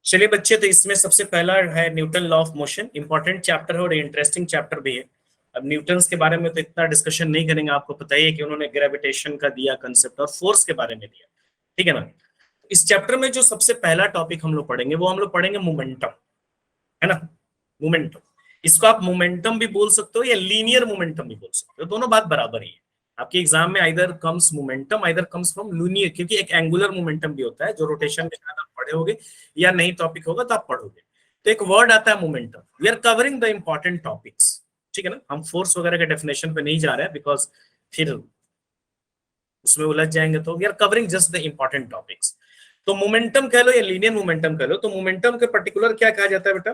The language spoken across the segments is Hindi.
चलिए बच्चे, तो इसमें सबसे पहला है Newton law of motion. Important chapter है और इंटरेस्टिंग चैप्टर भी है। अब न्यूटन्स के बारे में तो इतना डिस्कशन नहीं करेंगे, आपको पता ही है कि उन्होंने ग्रेविटेशन का दिया कंसेप्ट और फोर्स के बारे में दिया, ठीक है ना। इस चैप्टर में जो सबसे पहला टॉपिक हम लोग पढ़ेंगे वो हम लोग पढ़ेंगे मोमेंटम, है ना। मोमेंटम, इसको आप मोमेंटम भी बोल सकते हो या लीनियर मोमेंटम भी बोल सकते हो, दोनों बात बराबर ही है। आपके एग्जाम में either comes momentum either comes from linear, क्योंकि एक एंगुलर मोमेंटम भी होता है जो रोटेशन के साथ आप पढ़े होगे या नहीं टॉपिक होगा तो आप पढ़ोगे। तो एक वर्ड आता है momentum. We are covering the important topics, ठीक है ना। हम फोर्स वगैरह के डेफिनेशन पे नहीं जा रहे हैं बिकॉज फिर उसमें उलझ जाएंगे। तो we are covering just the important topics. तो मोमेंटम कह लो या लीनियर मोमेंटम कह लो, तो मोमेंटम के पर्टिकुलर क्या कहा जाता है बेटा,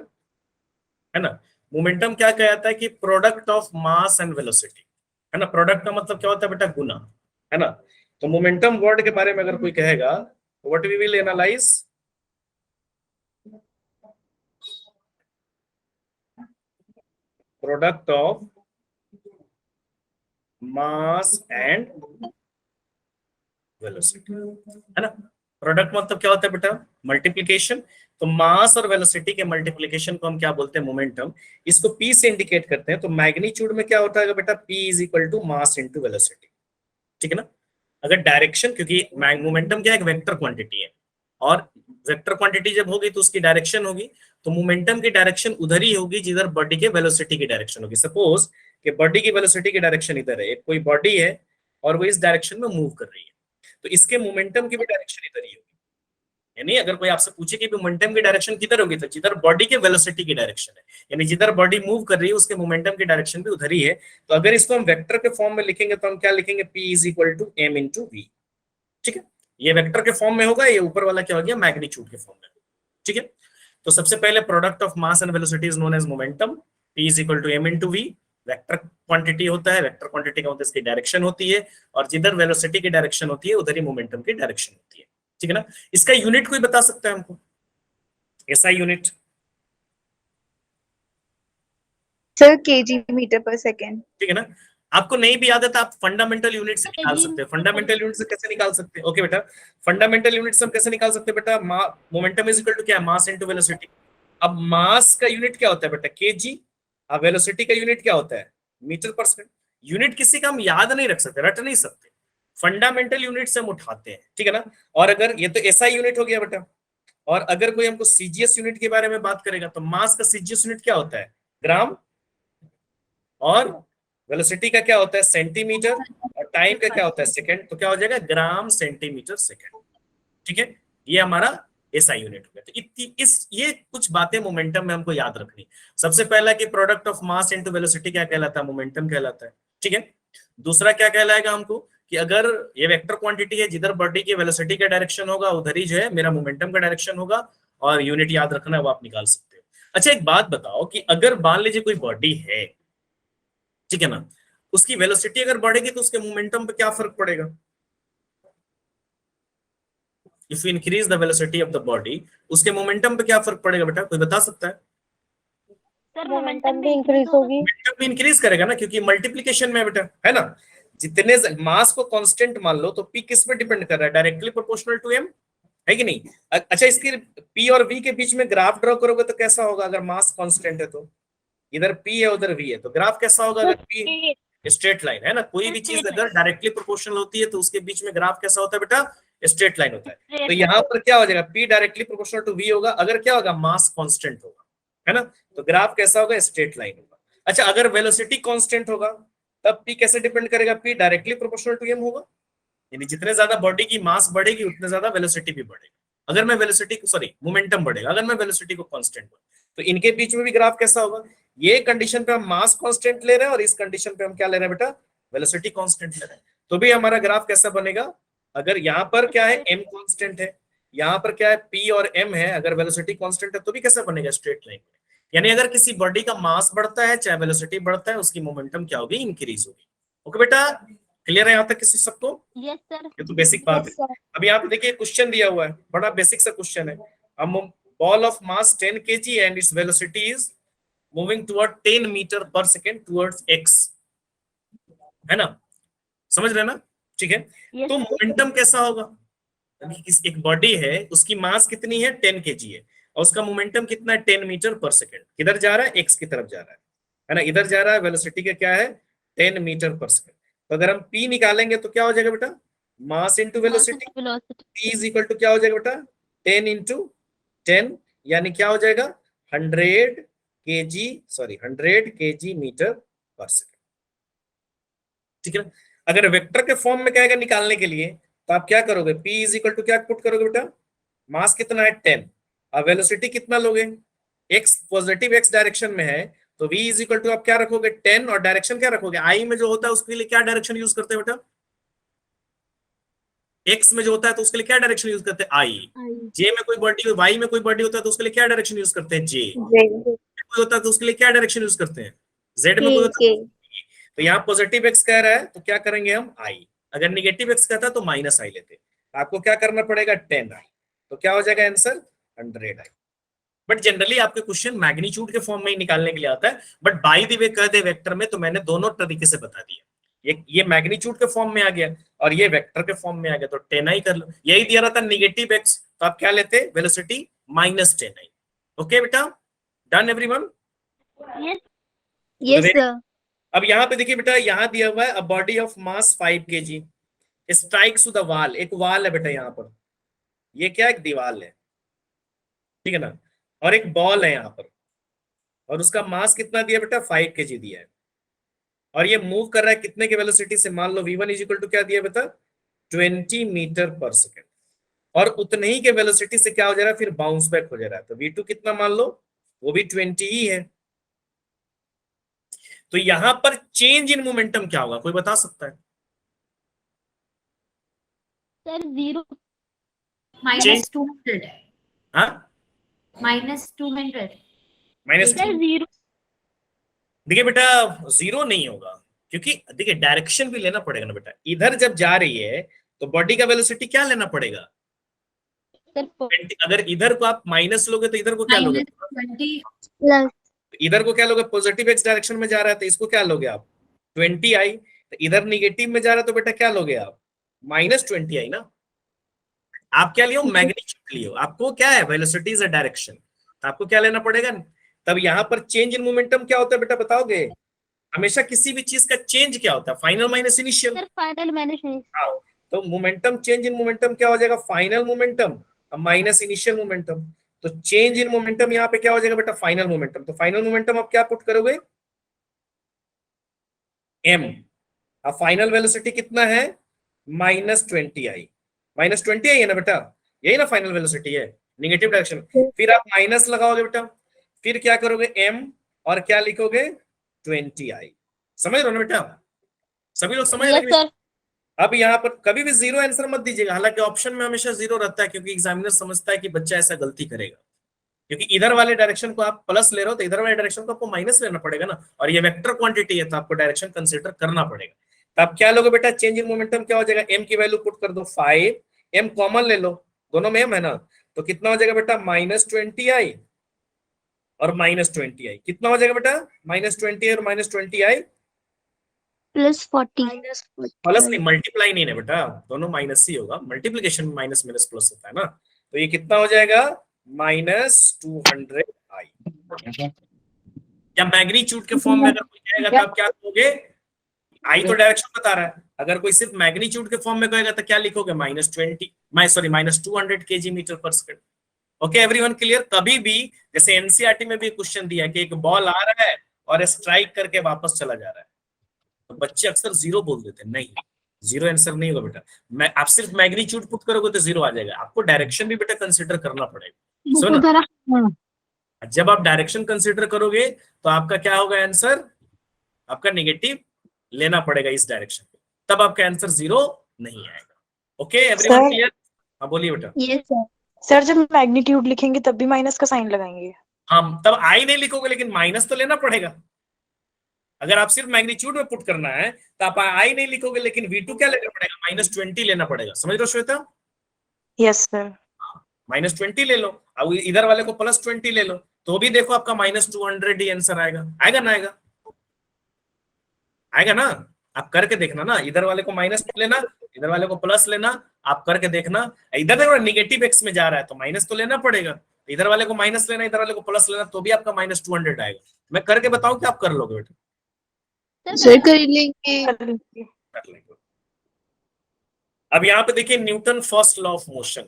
है ना। मोमेंटम क्या कहा जाता है कि product of mass and velocity, है ना। प्रोडक्ट का मतलब क्या होता है बेटा, गुना, है ना। तो मोमेंटम वर्ड के बारे में अगर कोई कहेगा तो what we will analyse, product of mass and velocity, है ना। प्रोडक्ट मतलब क्या होता है बेटा, मल्टीप्लीकेशन। तो मास और वेलोसिटी के मल्टीप्लीकेशन को हम क्या बोलते हैं, मोमेंटम। इसको पी से इंडिकेट करते हैं। तो मैग्नीट्यूड में क्या होता है बेटा, P is equal to mass into velocity, ठीक है ना। अगर डायरेक्शन, क्योंकि मोमेंटम क्या है, एक वेक्टर क्वांटिटी है, और वेक्टर क्वांटिटी जब होगी तो उसकी डायरेक्शन होगी। तो मोमेंटम की डायरेक्शन उधर ही होगी जिधर बॉडी के वेलोसिटी की डायरेक्शन होगी। सपोज कि बॉडी की वेलोसिटी की डायरेक्शन इधर है, एक कोई बॉडी है और वो इस डायरेक्शन में मूव कर रही है, तो इसके मोमेंटम की भी डायरेक्शन इधर ही होगी। यानी अगर कोई आपसे पूछे कि मोमेंटम की डायरेक्शन किधर होगी, तो जिधर बॉडी के वेलोसिटी की डायरेक्शन है, यानी जिधर बॉडी मूव कर रही है उसके मोमेंटम की डायरेक्शन भी उधर ही है। तो अगर इसको हम वेक्टर के फॉर्म में लिखेंगे तो हम क्या लिखेंगे, P is equal to M into V, ठीक है। ये वेक्टर के फॉर्म में होगा, ये ऊपर वाला क्या हो गया, मैग्नीट्यूड के फॉर्म में, ठीक है। तो सबसे पहले product of mass and velocity is known as momentum. P is equal to M into V, vector quantity होता है, वेक्टर क्वांटिटी का मतलब इसकी डायरेक्शन होती है, और जिधर वेलोसिटी की डायरेक्शन होती है उधर ही मोमेंटम की डायरेक्शन होती है, ठीक है ना। इसका यूनिट कोई बता सकता है हमको, SI unit? Sir KG metre per second. ठीक है ना। आपको नहीं भी याद है तो आप फंडामेंटल यूनिट से निकाल सकते हैं। फंडामेंटल यूनिट से कैसे निकाल सकते हैं, ओके बेटा। फंडामेंटल यूनिट से हम कैसे निकाल सकते हैं बेटा, मोमेंटम इज इक्वल टू क्या है, मास इनटू वेलोसिटी। अब मास का यूनिट क्या होता है बेटा, केजी। अब वेलोसिटी का यूनिट क्या होता है, मीटर पर सेकंड। यूनिट किसी का हम याद नहीं रख सकते, रट नहीं सकते, फंडामेंटल यूनिट से हम उठाते हैं, ठीक है ना। और अगर ये तो एसआई यूनिट हो गया बेटा, और अगर कोई हमको सीजीएस यूनिट के बारे में बात करेगा तो मास का सीजीएस यूनिट क्या होता है, ग्राम, और वेलोसिटी का क्या होता है, सेंटीमीटर, और टाइम का क्या होता है, सेकंड। तो क्या हो जाएगा, ग्राम सेंटीमीटर सेकंड, ठीक है। ये हमारा एसआई यूनिट हो गया। तो इस ये कुछ बातें मोमेंटम में हमको याद रखनी। सबसे पहला कि product of mass into velocity क्या कहलाता है, मोमेंटम कहलाता है, ठीक है। दूसरा क्या कहलाएगा हमको, कि अगर ये वेक्टर क्वांटिटी है, जिधर बॉडी की वेलोसिटी का डायरेक्शन होगा उधर ही जो है मेरा मोमेंटम का डायरेक्शन होगा, और यूनिट याद रखना है वो आप निकाल सकते हो। अच्छा एक बात बताओ कि अगर मान लीजिए कोई बॉडी है, ठीक है ना, उसकी वेलोसिटी अगर बढ़ेगी तो उसके मोमेंटम पे क्या फर्क पड़ेगा। If you increase the velocity of the body, उसके मोमेंटम पे क्या फर्क पड़ेगा बेटा, कोई बता सकता है। सर मोमेंटम भी इंक्रीज होगी। मोमेंटम भी इंक्रीज करेगा ना, क्योंकि मल्टीप्लीकेशन में है बेटा, है ना। जितने मास को कांस्टेंट मान लो तो पी किस पे डिपेंड कर रहा है, डायरेक्टली प्रोपोर्शनल टू एम, है कि नहीं। अच्छा इसकी पी और वी के बीच में ग्राफ ड्रॉ करोगे तो कैसा होगा, अगर मास कांस्टेंट है तो इधर पी है उधर वी है, तो ग्राफ कैसा होगा, अगर पी स्ट्रेट लाइन है ना, कोई भी चीज अगर डायरेक्टली प्रोपोर्शनल होती है तो उसके बीच में ग्राफ कैसा होता है बेटा, स्ट्रेट लाइन होता है। तो यहाँ पर क्या हो जाएगा, P directly proportional to V होगा, अगर क्या होगा, मास कांस्टेंट होगा, है ना, तो ग्राफ कैसा होगा, स्ट्रेट लाइन होगा। अच्छा अगर वेलोसिटी कांस्टेंट होगा तब पी कैसे डिपेंड करेगा, P directly proportional to M होगा, यानी जितने ज्यादा बॉडी की मास बढ़ेगी उतने ज्यादा वेलोसिटी भी बढ़ेगी। अगर मैं वेलोसिटी को सॉरी मोमेंटम बढ़ेगा, अगर मैं वेलोसिटी को कांस्टेंट तो इनके बीच में भी ग्राफ कैसा होगा। ये कंडीशन पे हम मास कांस्टेंट ले रहे हैं और इस कंडीशन पे हम क्या ले रहे हैं बेटा, वेलोसिटी कांस्टेंट ले रहे हैं, तो भी हमारा ग्राफ कैसा बनेगा। अगर यहाँ पर क्या है, एम कांस्टेंट है, यहाँ पर क्या है, पी और एम है, अगर वेलोसिटी कांस्टेंट है तो भी कैसा बनेगा, स्ट्रेट लाइन। यानी अगर किसी बॉडी का मास बढ़ता है चाहे वेलोसिटी बढ़ता है, उसकी मोमेंटम क्या होगी, इंक्रीज होगी। ओके बेटा, क्लियर है यहाँ तक किसी सबको? Yes sir. ये तो बेसिक बात है। अभी आप देखिए क्वेश्चन दिया हुआ है, बड़ा बेसिक सा क्वेश्चन है। हम ball of mass 10 kg and its velocity is moving toward 10 metre per second towards X, है ना, समझ रहे ना, ठीक है। Yes, तो मोमेंटम कैसा होगा, एक बॉडी है उसकी मास कितनी है, 10 kg है, और उसका मोमेंटम कितना है 10 मीटर पर सेकेंड। किधर जा रहा है, एक्स की तरफ जा रहा है ना, इधर जा रहा है, वेलोसिटी का क्या है 10 मीटर पर सेकेंड। तो अगर हम पी निकालेंगे तो क्या हो जाएगा बेटा, mass into velocity, velocity P is equal to क्या हो जाएगा बेटा 10 इंटू 10, यानी क्या हो जाएगा 100 केजी मीटर पर सेकेंड। ठीक है ना। अगर वेक्टर के फॉर्म में कहेगा निकालने के लिए तो आप क्या करोगे, P इज इक्वल टू क्या पुट करोगे बेटा, मास कितना है 10 और वेलोसिटी कितना लोगे, x पॉजिटिव x डायरेक्शन में है तो v इज इक्वल टू आप क्या रखोगे 10 और डायरेक्शन क्या रखोगे, i में जो होता है उसके लिए क्या डायरेक्शन यूज करते हैं बेटा, x में जो होता है तो उसके लिए क्या डायरेक्शन यूज करते हैं i, j में कोई बॉडी y में कोई बॉडी होता है तो उसके लिए क्या डायरेक्शन यूज करते हैं j, कोई होता है तो उसके लिए क्या डायरेक्शन यूज करते हैं z में कोई होता है तो यहाँ पॉजिटिव x कह रहा है तो क्या करेंगे हम i, अगर निगेटिव x कहता है तो माइनस i लेते, आपको क्या करना पड़ेगा 10i, तो क्या हो जाएगा आंसर 100i। बट जनरली आपके क्वेश्चन मैग्नीट्यूड के फॉर्म में ही निकालने के लिए आता है, बट बाय द वे कह दे वेक्टर में तो मैंने दोनों तरीके से बता दिया, ये मैग्नीट्यूड के फॉर्म में आ गया और ये वेक्टर के फॉर्म में आ गया, तो 10i कर लो, यही दिया रहा था निगेटिव x तो आप क्या लेते वेलोसिटी माइनस 10i। ओके बेटा, डन एवरीवन। Yes sir. अब यहाँ पे देखिए बेटा, यहाँ दिया हुआ है a body of mass 5 kg strikes to the wall, एक वॉल है बेटा यहाँ पर, ये क्या एक दीवार है, ठीक है ना, और एक बॉल है यहाँ पर और उसका मास कितना दिया बेटा 5 kg दिया है और ये मूव कर रहा है कितने के वेलोसिटी से, मान लो v1 इज इक्वल टू क्या दिया बेटा 20 मीटर पर सेकेंड और उतने ही के वेलोसिटी से क्या हो जा रहा है फिर बाउंस बैक हो जा रहा है, तो v2 कितना मान लो वो भी 20 ही है। तो यहां पर चेंज इन मोमेंटम क्या होगा, कोई बता सकता है? सर 0 माइनस 200 हाँ माइनस 200 माइनस, सर 0 देखिए बेटा 0 नहीं होगा क्योंकि देखिए डायरेक्शन भी लेना पड़ेगा ना बेटा, इधर जब जा रही है तो बॉडी का वेलोसिटी क्या लेना पड़ेगा, सर अगर इधर को आप माइनस लोगे तो इधर को क्या लोगे, -20 प्लस इधर को क्या लोगे, पॉजिटिव एक्स डायरेक्शन में जा रहा है तो इसको क्या लोगे आप 20i, तो इधर निगेटिव में जा रहा है तो बेटा क्या लोगे आप -20i ना, आप क्या लियो मैग्नीट्यूड लियो, आपको क्या है वेलोसिटी इज अ डायरेक्शन, तो आपको क्या लेना पड़ेगा, तब यहाँ पर चेंज इन मोमेंटम क्या होता है बेटा बताओगे, हमेशा किसी भी चीज का चेंज क्या होता है final minus initial, sir final management तो मोमेंटम चेंज इन मोमेंटम क्या हो जाएगा final momentum minus initial momentum, तो चेंज इन मोमेंटम यहाँ पे क्या हो जाएगा बेटा फाइनल मोमेंटम, तो फाइनल मोमेंटम आप क्या पुट करोगे m, अब फाइनल वेलोसिटी कितना है -20i, -20i है ना बेटा, यही ना फाइनल वेलोसिटी है निगेटिव डायरेक्शन, फिर आप माइनस लगाओगे बेटा, फिर क्या करोगे m और क्या लिखोगे 20i, समझ रहे हो ना बेटा, सभी लोग समझ रहे यस हैं? सर अब यहाँ पर कभी भी 0 आंसर मत दीजिएगा, हालांकि ऑप्शन में हमेशा 0 रहता है क्योंकि एग्जामिनर समझता है कि बच्चा ऐसा गलती करेगा, क्योंकि इधर वाले डायरेक्शन को आप प्लस ले रहे हो तो इधर वाले डायरेक्शन को आपको माइनस लेना पड़ेगा ना, और ये वेक्टर क्वांटिटी है तो आपको डायरेक्शन कंसीडर करना पड़ेगा। तो आप क्या लोगे बेटा चेंज इन मोमेंटम क्या हो जाएगा, m की वैल्यू पुट कर दो 5, m कॉमन ले लो, दोनों में m है ना, तो कितना हो जाएगा बेटा -20i और -20i, कितना हो जाएगा बेटा -20 और -20i, प्लस 40 प्लस नहीं मल्टीप्लाई नहीं है बेटा, दोनों माइनस ही होगा, मल्टीप्लिकेशन में माइनस माइनस प्लस होता है ना, तो ये कितना हो जाएगा -200i, या मैग्नीट्यूड के फॉर्म में अगर कोई कहेगा तो आप क्या कहोगे, आई तो डायरेक्शन बता रहा है, अगर कोई सिर्फ मैग्नीट्यूड के फॉर्म में कहेगा तो क्या लिखोगे -200 kg मीटर पर सेकंड। Okay everyone clear? कभी भी जैसे एनसीईआरटी में भी क्वेश्चन दिया कि एक बॉल आ रहा है और स्ट्राइक करके वापस चला जा रहा है, तो बच्चे अक्सर 0 बोल देते हैं, नहीं 0 आंसर नहीं होगा बेटा, मैं आप सिर्फ मैग्नीट्यूड पुट करोगे तो 0 आ जाएगा, आपको डायरेक्शन भी बेटा कंसीडर करना पड़ेगा, सुनो जब आप डायरेक्शन कंसीडर करोगे तो आपका क्या होगा आंसर, आपका नेगेटिव लेना पड़ेगा इस डायरेक्शन पे, तब आपका आंसर 0 नहीं आएगा। Okay everyone clear? हाँ बोलिए बेटा। Yes sir. सर जब मैग्नीट्यूड लिखेंगे तब भी माइनस का साइन लगाएंगे? हाँ तब आई नहीं लिखोगे लेकिन माइनस तो लेना पड़ेगा, अगर आप सिर्फ मैग्नीट्यूड में पुट करना है तो आप आई नहीं लिखोगे लेकिन V2 क्या लेना पड़ेगा -20 लेना पड़ेगा, समझ रहे हो श्वेता? Yes sir. -20 ले लो, अब इधर वाले को +20 ले लो, तो भी देखो आपका -200 ही आंसर आएगा, आएगा ना आएगा, आएगा ना, आप करके देखना ना, इधर वाले को माइनस लेना इधर वाले को प्लस लेना, आप करके देखना, इधर देखो निगेटिव एक्स में जा रहा है तो माइनस तो लेना पड़ेगा, इधर वाले को माइनस लेना, इधर वाले को प्लस लेना, तो भी आपका -200 आएगा। मैं करके बताऊं कि आप कर लोगे बेटा? सर कर लेंगे। कर लीजिए। कर लेंगे। अब यहाँ पे देखिए Newton first law of motion.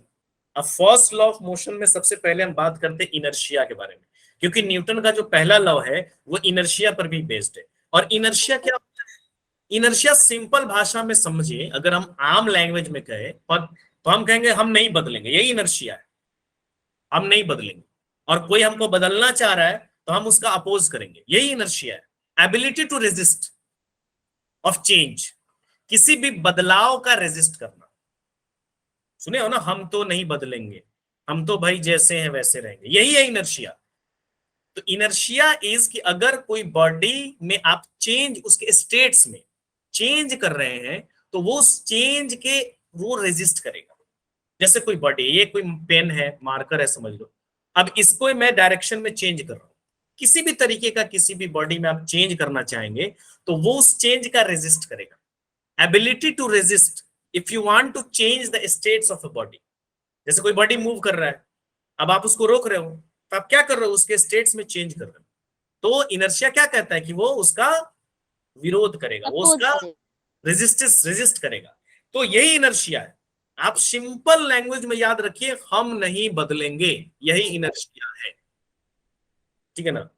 अब फर्स्ट लॉ ऑफ मोशन में सबसे पहले हम बात करते हैं इनर्शिया के बारे में, क्योंकि न्यूटन का जो पहला लॉ है वो इनर्शिया पर भी बेस्ड है। और इनर्शिया क्या होता है? इनर्शिया सिंपल भाषा में समझिए, अगर हम आम लैंग्वेज में कहें तो हम कहेंगे हम नहीं बदलेंगे, यही इनर्शिया है, हम नहीं बदलेंगे। और कोई हमको बदलना चाह रहा है तो हम उसका अपोज करेंगे, यही इनर्शिया है। Ability to resist of change, किसी भी बदलाव का रेजिस्ट करना। सुने हो ना, हम तो नहीं बदलेंगे, हम तो भाई जैसे हैं वैसे रहेंगे, यही है इनर्शिया। तो इनर्शिया इज कि अगर कोई बॉडी में आप चेंज, उसके स्टेट्स में चेंज कर रहे हैं, तो वो उस चेंज के वो रेजिस्ट करेगा। जैसे कोई बॉडी, ये कोई पेन है, मार्कर है समझ लो, अब इसको मैं डायरेक्शन में चेंज कर रहा हूं, किसी भी तरीके का किसी भी बॉडी में आप चेंज करना चाहेंगे तो वो उस चेंज का रेजिस्ट करेगा। Ability to resist if you want to change the states of a body. जैसे कोई बॉडी मूव कर रहा है, अब आप उसको रोक रहे हो, तो आप क्या कर रहे हो? उसके स्टेट्स में चेंज कर रहे हो। तो इनर्शिया क्या कहता है कि वो उसका विरोध करेगा, वो उसका रेजिस्ट करेगा। तो यही इनर्शिया है। आप सिंपल लैंग्वेज में याद रखिए, हम नहीं बदलेंगे, यही इनर्शिया है। ठीक है ना?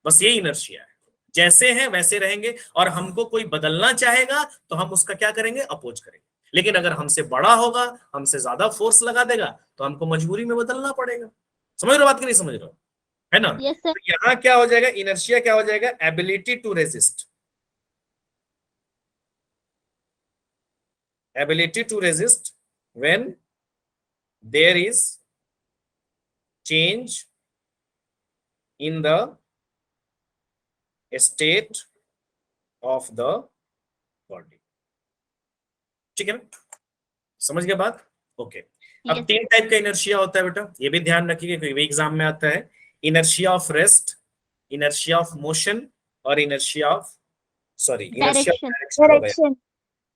बस यही इनर्शिया है, जैसे हैं वैसे रहेंगे। और हमको कोई बदलना चाहेगा तो हम उसका क्या करेंगे? अपोज करेंगे। लेकिन अगर हमसे बड़ा होगा, हमसे ज्यादा फोर्स लगा देगा, तो हमको मजबूरी में बदलना पड़ेगा। समझ रहे हो बात कि नहीं समझ रहे हो? है ना? Yes sir. तो यहां क्या हो जाएगा? इनर्शिया क्या हो जाएगा? Ability to resist. Ability to resist when there is change in the state of the body. ठीक है ना? समझ गए बात? ओके। अब Yes. 3 टाइप का इनर्शिया होता है बेटा, ये भी ध्यान रखिए, कोई भी एग्जाम में आता है। Inertia of rest, inertia of motion, और inertia of inertia of Direction. Direction होगा। डायरेक्शन।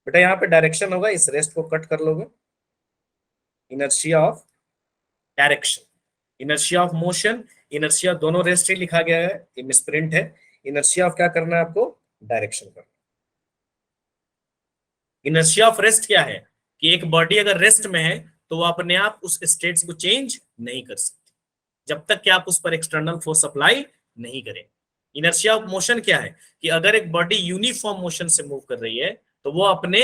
बेटा यहाँ पे डायरेक्शन होगा, इस रेस्ट को कट कर लोगे। Inertia of direction, inertia of motion, inertia दोनों रेस्ट ही लिखा गया है, ये मिसप्रिंट है। इनर्शिया ऑफ क्या करना है आपको? डायरेक्शन करना। इनर्शिया ऑफ रेस्ट क्या है कि एक बॉडी अगर रेस्ट में है तो वो अपने आप उस स्टेट्स को चेंज नहीं कर सकती जब तक कि आप उस पर एक्सटर्नल फोर्स अप्लाई नहीं करें। इनर्शिया ऑफ मोशन क्या है कि अगर एक बॉडी यूनिफॉर्म मोशन से मूव कर रही है तो वो अपने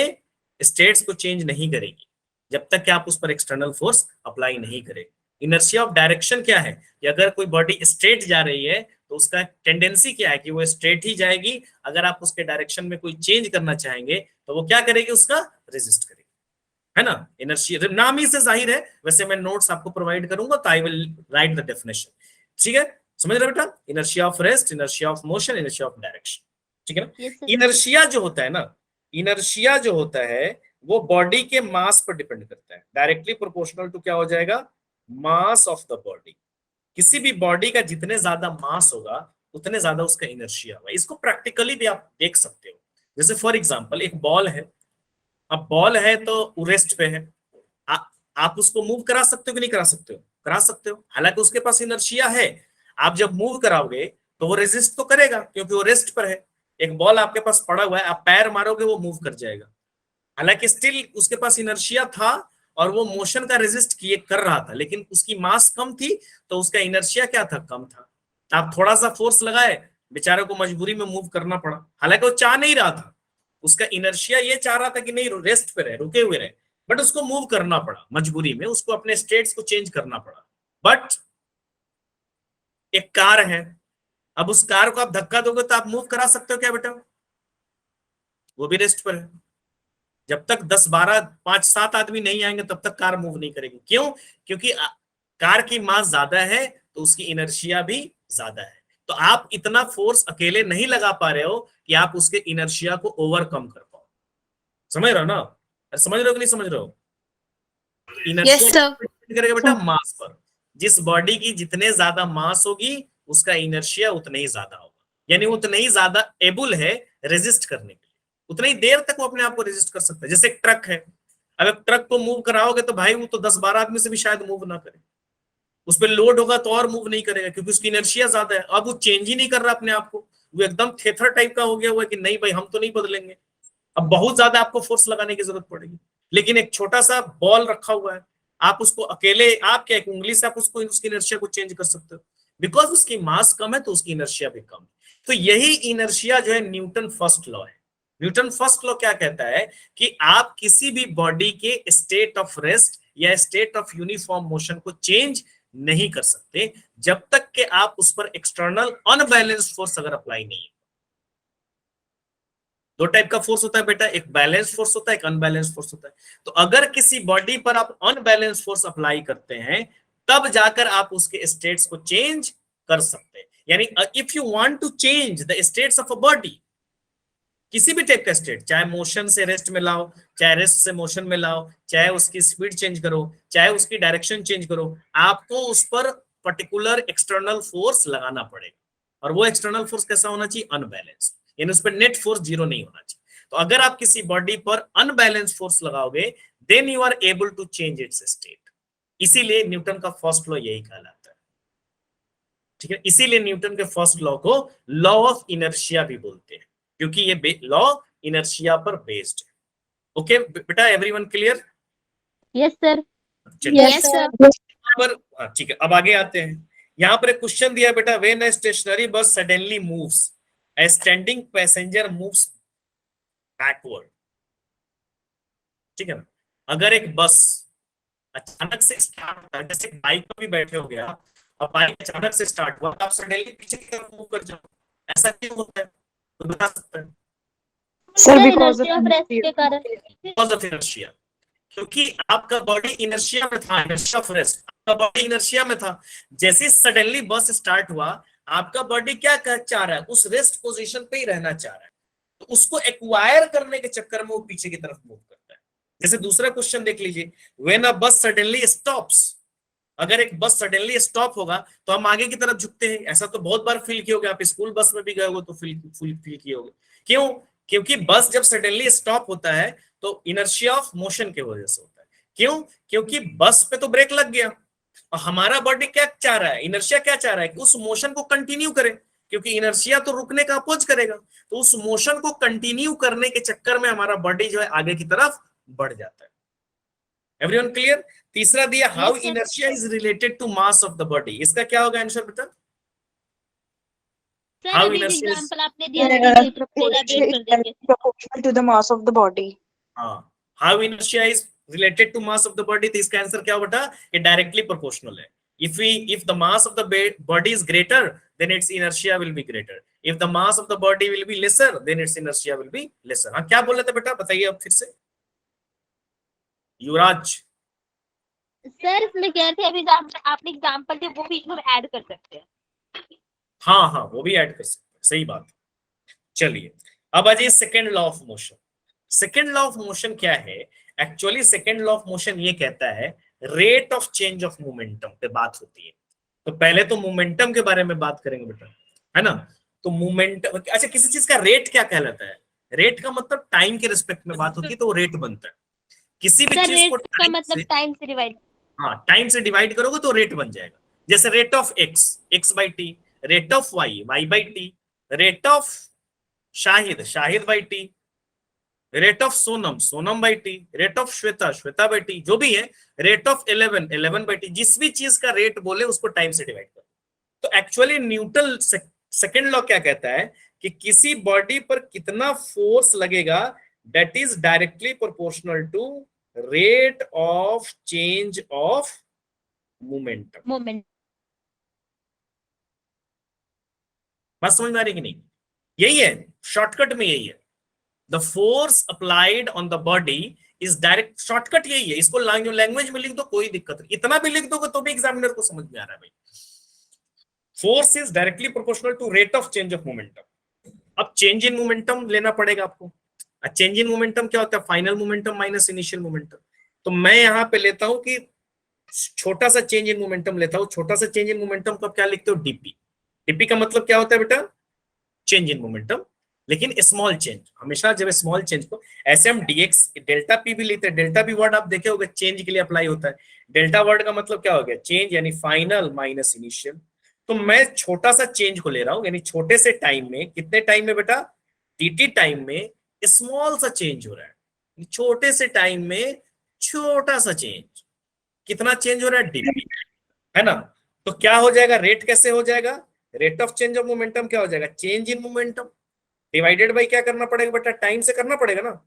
स्टेट्स को चेंज नहीं करेगी जब तक कि आप उस पर एक्सटर्नल फोर्स अप्लाई नहीं करें। इनर्शिया ऑफ डायरेक्शन क्या है कि अगर कोई बॉडी स्ट्रेट जा रही है तो उसका टेंडेंसी क्या है कि वो स्ट्रेट ही जाएगी। अगर आप उसके डायरेक्शन में कोई चेंज करना चाहेंगे तो वो क्या करेगी? उसका रेजिस्ट करेगी, है ना? इनर्शिया नाम ही से जाहिर है। वैसे मैं नोट्स आपको प्रोवाइड करूंगा तो I will write the definition. ठीक है, समझ रहे बेटा? Inertia of rest, inertia of motion, inertia of direction. ठीक है ना? Yes, sir. इनर्शिया जो होता है ना, इनर्शिया जो होता है वो बॉडी के मास पर डिपेंड करता है। डायरेक्टली प्रोपोर्शनल टू क्या हो जाएगा? Mass of the body. किसी भी बॉडी का जितने ज्यादा मास होगा उतने ज्यादा उसका इनर्शिया होगा। इसको प्रैक्टिकली भी आप देख सकते हो। जैसे फॉर एग्जांपल एक बॉल है, अब बॉल है तो रेस्ट पे है, आप उसको मूव करा सकते हो कि नहीं करा सकते हो? करा सकते हो, हालांकि उसके पास इनर्शिया है। आप जब मूव कराओगे तो वो रेजिस्ट तो करेगा क्योंकि वो रेस्ट पर है। एक बॉल आपके पास पड़ा हुआ है, आप पैर मारोगे वो मूव कर जाएगा, हालांकि स्टिल उसके पास इनर्शिया था और वो मोशन का रेजिस्ट किए कर रहा था, लेकिन उसकी मास कम थी तो उसका इनर्शिया क्या था? कम था। तो आप थोड़ा सा फोर्स लगाए, बेचारे को मजबूरी में मूव करना पड़ा, हालांकि वो चाह नहीं रहा था। उसका इनर्शिया ये चाह रहा था कि नहीं रेस्ट पे रहे, रुके हुए रहे, बट उसको मूव करना पड़ा मजबूरी में, उसको अपने स्टेट्स को चेंज करना पड़ा। बट एक कार है, अब उस कार को आप धक्का दोगे तो आप मूव करा सकते हो क्या बेटा? वो भी रेस्ट पर है। जब तक 10 12 5 7 आदमी नहीं आएंगे तब तक कार मूव नहीं करेगी। क्यों? क्योंकि कार की मास ज्यादा है तो उसकी इनर्शिया भी ज्यादा है। तो आप इतना फोर्स अकेले नहीं लगा पा रहे हो कि आप उसके इनर्शिया को ओवरकम कर पाओ। समझ रहे हो ना? समझ रहे हो कि नहीं समझ रहे हो? इनर्शिया करेगा बेटा मास पर। जिस बॉडी की जितने ज्यादा मास होगी उसका इनर्शिया उतना ही ज्यादा होगा, यानी उतना ही ज्यादा एबल है रेजिस्ट करने के लिए, उतनी देर तक वो अपने आप को रेजिस्ट कर सकता है। जैसे एक ट्रक है, अब एक ट्रक को मूव कराओगे तो भाई वो तो 10 12 आदमी से भी शायद मूव ना करे, उस पर लोड होगा तो और मूव नहीं करेगा क्योंकि उसकी इनर्शिया ज्यादा है। अब वो चेंज ही नहीं कर रहा अपने आप को, वो एकदम थेथर टाइप का हो गया हुआ है कि नहीं भाई हम तो नहीं बदलेंगे। अब बहुत ज्यादा आपको फोर्स लगाने की जरूरत पड़ेगी। लेकिन एक छोटा सा बॉल रखा हुआ है, आप उसको अकेले, आप क्या एक उंगली से आप उसको उसकी इनर्शिया को चेंज कर सकते हो, बिकॉज उसकी मास कम है तो उसकी इनर्शिया भी कम है। तो यही इनर्शिया जो है न्यूटन फर्स्ट लॉ है। न्यूटन फर्स्ट लॉ क्या कहता है कि आप किसी भी बॉडी के स्टेट ऑफ रेस्ट या स्टेट ऑफ यूनिफॉर्म मोशन को चेंज नहीं कर सकते जब तक कि आप उस पर एक्सटर्नल अनबैलेंस्ड फोर्स अगर अप्लाई नहीं है। दो टाइप का फोर्स होता है बेटा, एक बैलेंस फोर्स होता है, एक अनबैलेंस फोर्स होता है। तो अगर किसी बॉडी पर आप अनबैलेंस फोर्स अप्लाई करते हैं तब जाकर आप उसके स्टेट्स को चेंज कर सकते हैं। यानी if you want to change the states of a body, किसी भी टाइप का स्टेट, चाहे मोशन से रेस्ट में लाओ, चाहे रेस्ट से मोशन में लाओ, चाहे उसकी स्पीड चेंज करो, चाहे उसकी डायरेक्शन चेंज करो, आपको उस पर पर्टिकुलर एक्सटर्नल फोर्स लगाना पड़ेगा। और वो एक्सटर्नल फोर्स कैसा होना चाहिए? अनबैलेंस, यानी उस पर नेट फोर्स जीरो नहीं होना चाहिए। तो अगर आप किसी बॉडी पर अनबैलेंस फोर्स लगाओगे then you are able to change its state. इसीलिए न्यूटन का फर्स्ट लॉ यही कहलाता है, ठीक है। इसीलिए न्यूटन के फर्स्ट लॉ को लॉ ऑफ इनर्शिया भी बोलते हैं, क्योंकि ये लॉ इनर्शिया पर बेस्ड है। ओके बेटा, एवरीवन क्लियर? Yes sir. चलिए Yes, sir. पर ठीक है, अब आगे आते हैं। यहाँ पर एक क्वेश्चन दिया बेटा, व्हेन अ स्टेशनरी बस suddenly moves, a standing passenger moves backward, ठीक है ना। अगर एक बस अचानक से स्टार्ट होता है, जैसे बाइक पर भी बैठे हो गया, अब बाइक अचानक से स्टार्ट हुआ, आप सडनली पीछे की तरफ मूव कर जाओ, ऐसा क्यों होता है? तो बता सकते हैं? Sir because inertia of rest के कारण। बिकॉज ऑफ इनर्शिया, क्योंकि आपका बॉडी इनर्शिया में था, इनर्शिया ऑफ रेस्ट, आपका बॉडी इनर्शिया में था। जैसे सडनली बस स्टार्ट हुआ, आपका बॉडी क्या चाह रहा है? उस रेस्ट पोजीशन पे ही रहना चाह रहा है, तो उसको एक्वायर करने के चक्कर में वो पीछे की तरफ मूव करता है। जैसे दूसरा क्वेश्चन देख लीजिए, व्हेन अ बस सडनली स्टॉप्स, अगर एक बस सडनली स्टॉप होगा तो हम आगे की तरफ झुकते हैं। ऐसा तो बहुत बार फील किया होगा, आप स्कूल बस में भी गए हो तो फील किए होगे। क्यों? क्योंकि बस जब सडनली स्टॉप होता है तो इनर्शिया ऑफ मोशन की वजह से होता है। क्यों? क्योंकि बस पे तो ब्रेक लग गया और हमारा बॉडी क्या चाह रहा है, इनर्शिया क्या चाह रहा है कि उस मोशन को कंटिन्यू करे, क्योंकि इनर्शिया तो रुकने का अपोज करेगा। तो उस मोशन को कंटिन्यू करने के चक्कर में हमारा बॉडी जो है आगे की तरफ बढ़ जाता है। Everyone clear? तीसरा दिया, how inertia is related to mass of the body, इसका क्या होगा आंसर बेटा? सर How अभी inertia is- एग्जांपल आपने दिया था, elaborate कर देंगे। proportional to the mass of the body. हाँ, how inertia is related to mass of the body, तो इसका आंसर क्या बेटा? ये डायरेक्टली प्रोपोर्शनल है। if the mass of the body is greater then its inertia will be greater, if the mass of the body will be lesser then its inertia will be lesser। हाँ, क्या बोल रहे थे बेटा, बताइए अब फिर से युवराज। सर इसमें कह रहे थे अभी आपने एग्जांपल दिया, वो भी इसमें ऐड कर सकते हैं। हाँ हाँ, वो भी ऐड कर सकते हैं, सही बात। चलिए अब आ जाइए second law of motion. Second law of motion क्या है? Actually second law of motion ये कहता है rate of change of momentum पे बात होती है। तो पहले तो मोमेंटम के बारे में बात करेंगे बेटा, है ना। तो मोमेंटम, अच्छा, किसी चीज का रेट क्या कहलाता है? रेट का मतलब टाइम के रिस्पेक्ट में बात होती है तो वो रेट बनता है। किसी भी सर चीज को रेट का मतलब टाइम से डिवाइड। हाँ, टाइम से डिवाइड करोगे तो रेट बन जाएगा। जैसे rate of X by T, rate of Y by T, rate of Shahid by T, rate of Sonam by T, rate of Shweta by T, जो भी है, रेट ऑफ 11 बाई टी, जिस भी चीज का रेट बोले उसको टाइम से डिवाइड करो। तो एक्चुअली न्यूटन सेकेंड लॉ क्या कहता है कि किसी बॉडी पर कितना फोर्स लगेगा that is directly proportional to rate of change of momentum. बात समझ में आ रही कि नहीं? यही है, शॉर्टकट में यही है। The force applied on the body is direct, shortcut यही है। इसको लैंग्वेज में लिख दो, कोई दिक्कत नहीं, इतना भी लिख दोगे तो भी एग्जामिनर को समझ में आ रहा है भाई। Force is directly proportional to rate of change of momentum. अब चेंज इन मोमेंटम लेना पड़ेगा आपको। चेंज इन मोमेंटम क्या होता है? Final momentum minus initial momentum. तो मैं यहां पे लेता हूं कि छोटा सा चेंज इन मोमेंटम लेता हूं। छोटा सा चेंज इन मोमेंटम को क्या लिखते हो? डीपी। डीपी का मतलब क्या होता है बेटा? Change in momentum. लेकिन स्मॉल चेंज, हमेशा जब स्मॉल चेंज को, ऐसे हम डीएक्स डेल्टा पी भी लेते हैं। डेल्टा पी वर्ड आप देखे होंगे चेंज के लिए अप्लाई होता है। डेल्टा वर्ड का मतलब क्या हो गया, चेंज यानी फाइनल माइनस इनिशियल। तो मैं छोटा सा चेंज को ले रहा हूं, यानी छोटे से टाइम में, कितने टाइम में बेटा, टीटी टाइम में स्मॉल सा चेंज हो रहा है, छोटे से टाइम में छोटा सा चेंज। कितना चेंज हो रहा है, डीपी, है ना। तो क्या हो जाएगा, रेट कैसे हो जाएगा, rate of change of momentum क्या हो जाएगा, change in momentum divided by क्या करना पड़ेगा बेटा, टाइम से करना पड़ेगा ना,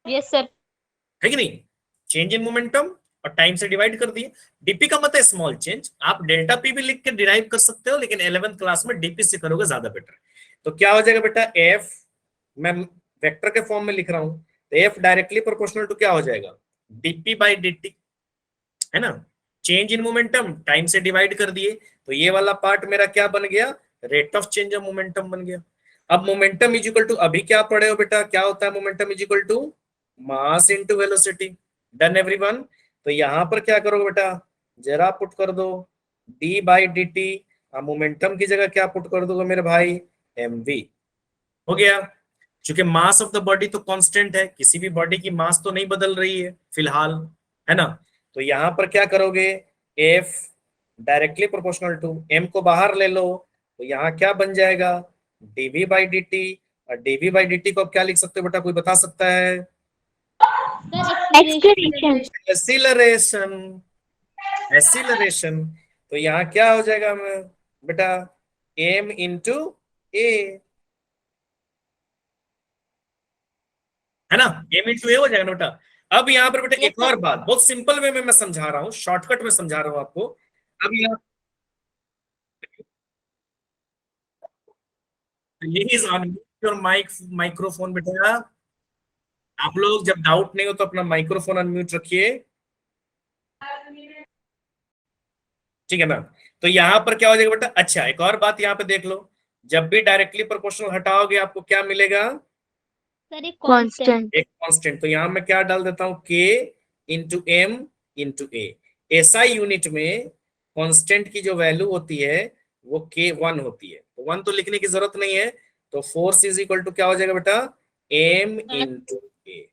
यस सर। है कि नहीं। चेंज इन मोमेंटम और टाइम से डिवाइड कर दिए। डीपी का मतलब स्मॉल चेंज, आप डेल्टा पी भी लिख के डिराइव कर सकते हो, लेकिन 11th क्लास में डीपी से करोगे ज्यादा बेटर। तो क्या हो जाएगा बेटा, एफ, मैं वेक्टर के फॉर्म में लिख रहा हूं, तो एफ डायरेक्टली प्रोपोर्शनल टू क्या हो जाएगा, डीपी बाई dt, है ना। चेंज इन मोमेंटम टाइम से डिवाइड कर दिए, तो ये वाला पार्ट मेरा क्या बन गया, rate of change of momentum बन गया। अब मोमेंटम इज इक्वल टू, अभी क्या पढ़े हो बेटा, क्या होता है momentum is equal to mass into velocity. Done everyone. तो यहां पर क्या करोगे बेटा, जरा पुट कर दो d by D T, momentum की जगह क्या पुट कर दोगे मेरे भाई, mv। हो गया। क्योंकि मास ऑफ द बॉडी तो कांस्टेंट है, किसी भी बॉडी की मास तो नहीं बदल रही है फिलहाल, है ना। तो यहां पर क्या करोगे, F directly proportional to m को बाहर ले लो, तो यहाँ क्या बन जाएगा, dv बाई डी टी। और dv बाई डी टी को आप क्या लिख सकते हो बेटा, कोई बता सकता है, एक्सलेरेशन। Acceleration, acceleration. तो यहाँ क्या हो जाएगा बेटा, m इंटू ए, है ना, m इंटू ए हो जाएगा ना बेटा। अब यहाँ पर बेटा एक और बात, बहुत सिंपल वे में मैं समझा रहा हूँ, शॉर्टकट में समझा रहा हूँ आपको। अब यहाँ प्लीज अनम्यूट योर माइक्रोफोन बेटा। आप लोग जब डाउट नहीं हो तो अपना माइक्रोफोन अनम्यूट रखिए, ठीक है ना। तो यहाँ पर क्या हो जाएगा बेटा, अच्छा एक और बात यहाँ पे देख लो, जब भी डायरेक्टली प्रोपोर्शनल हटाओगे आपको क्या मिलेगा, सर एक कांस्टेंट। एक कांस्टेंट। तो यहाँ मैं क्या डाल देता हूँ, k इंटू एम इंटू ए। एसआई यूनिट में कांस्टेंट की जो वैल्यू होती है वो k1 होती है, तो 1 तो लिखने की जरूरत नहीं है। तो फोर्स इज इक्वल टू क्या हो जाएगा बेटा, m इंटू ए।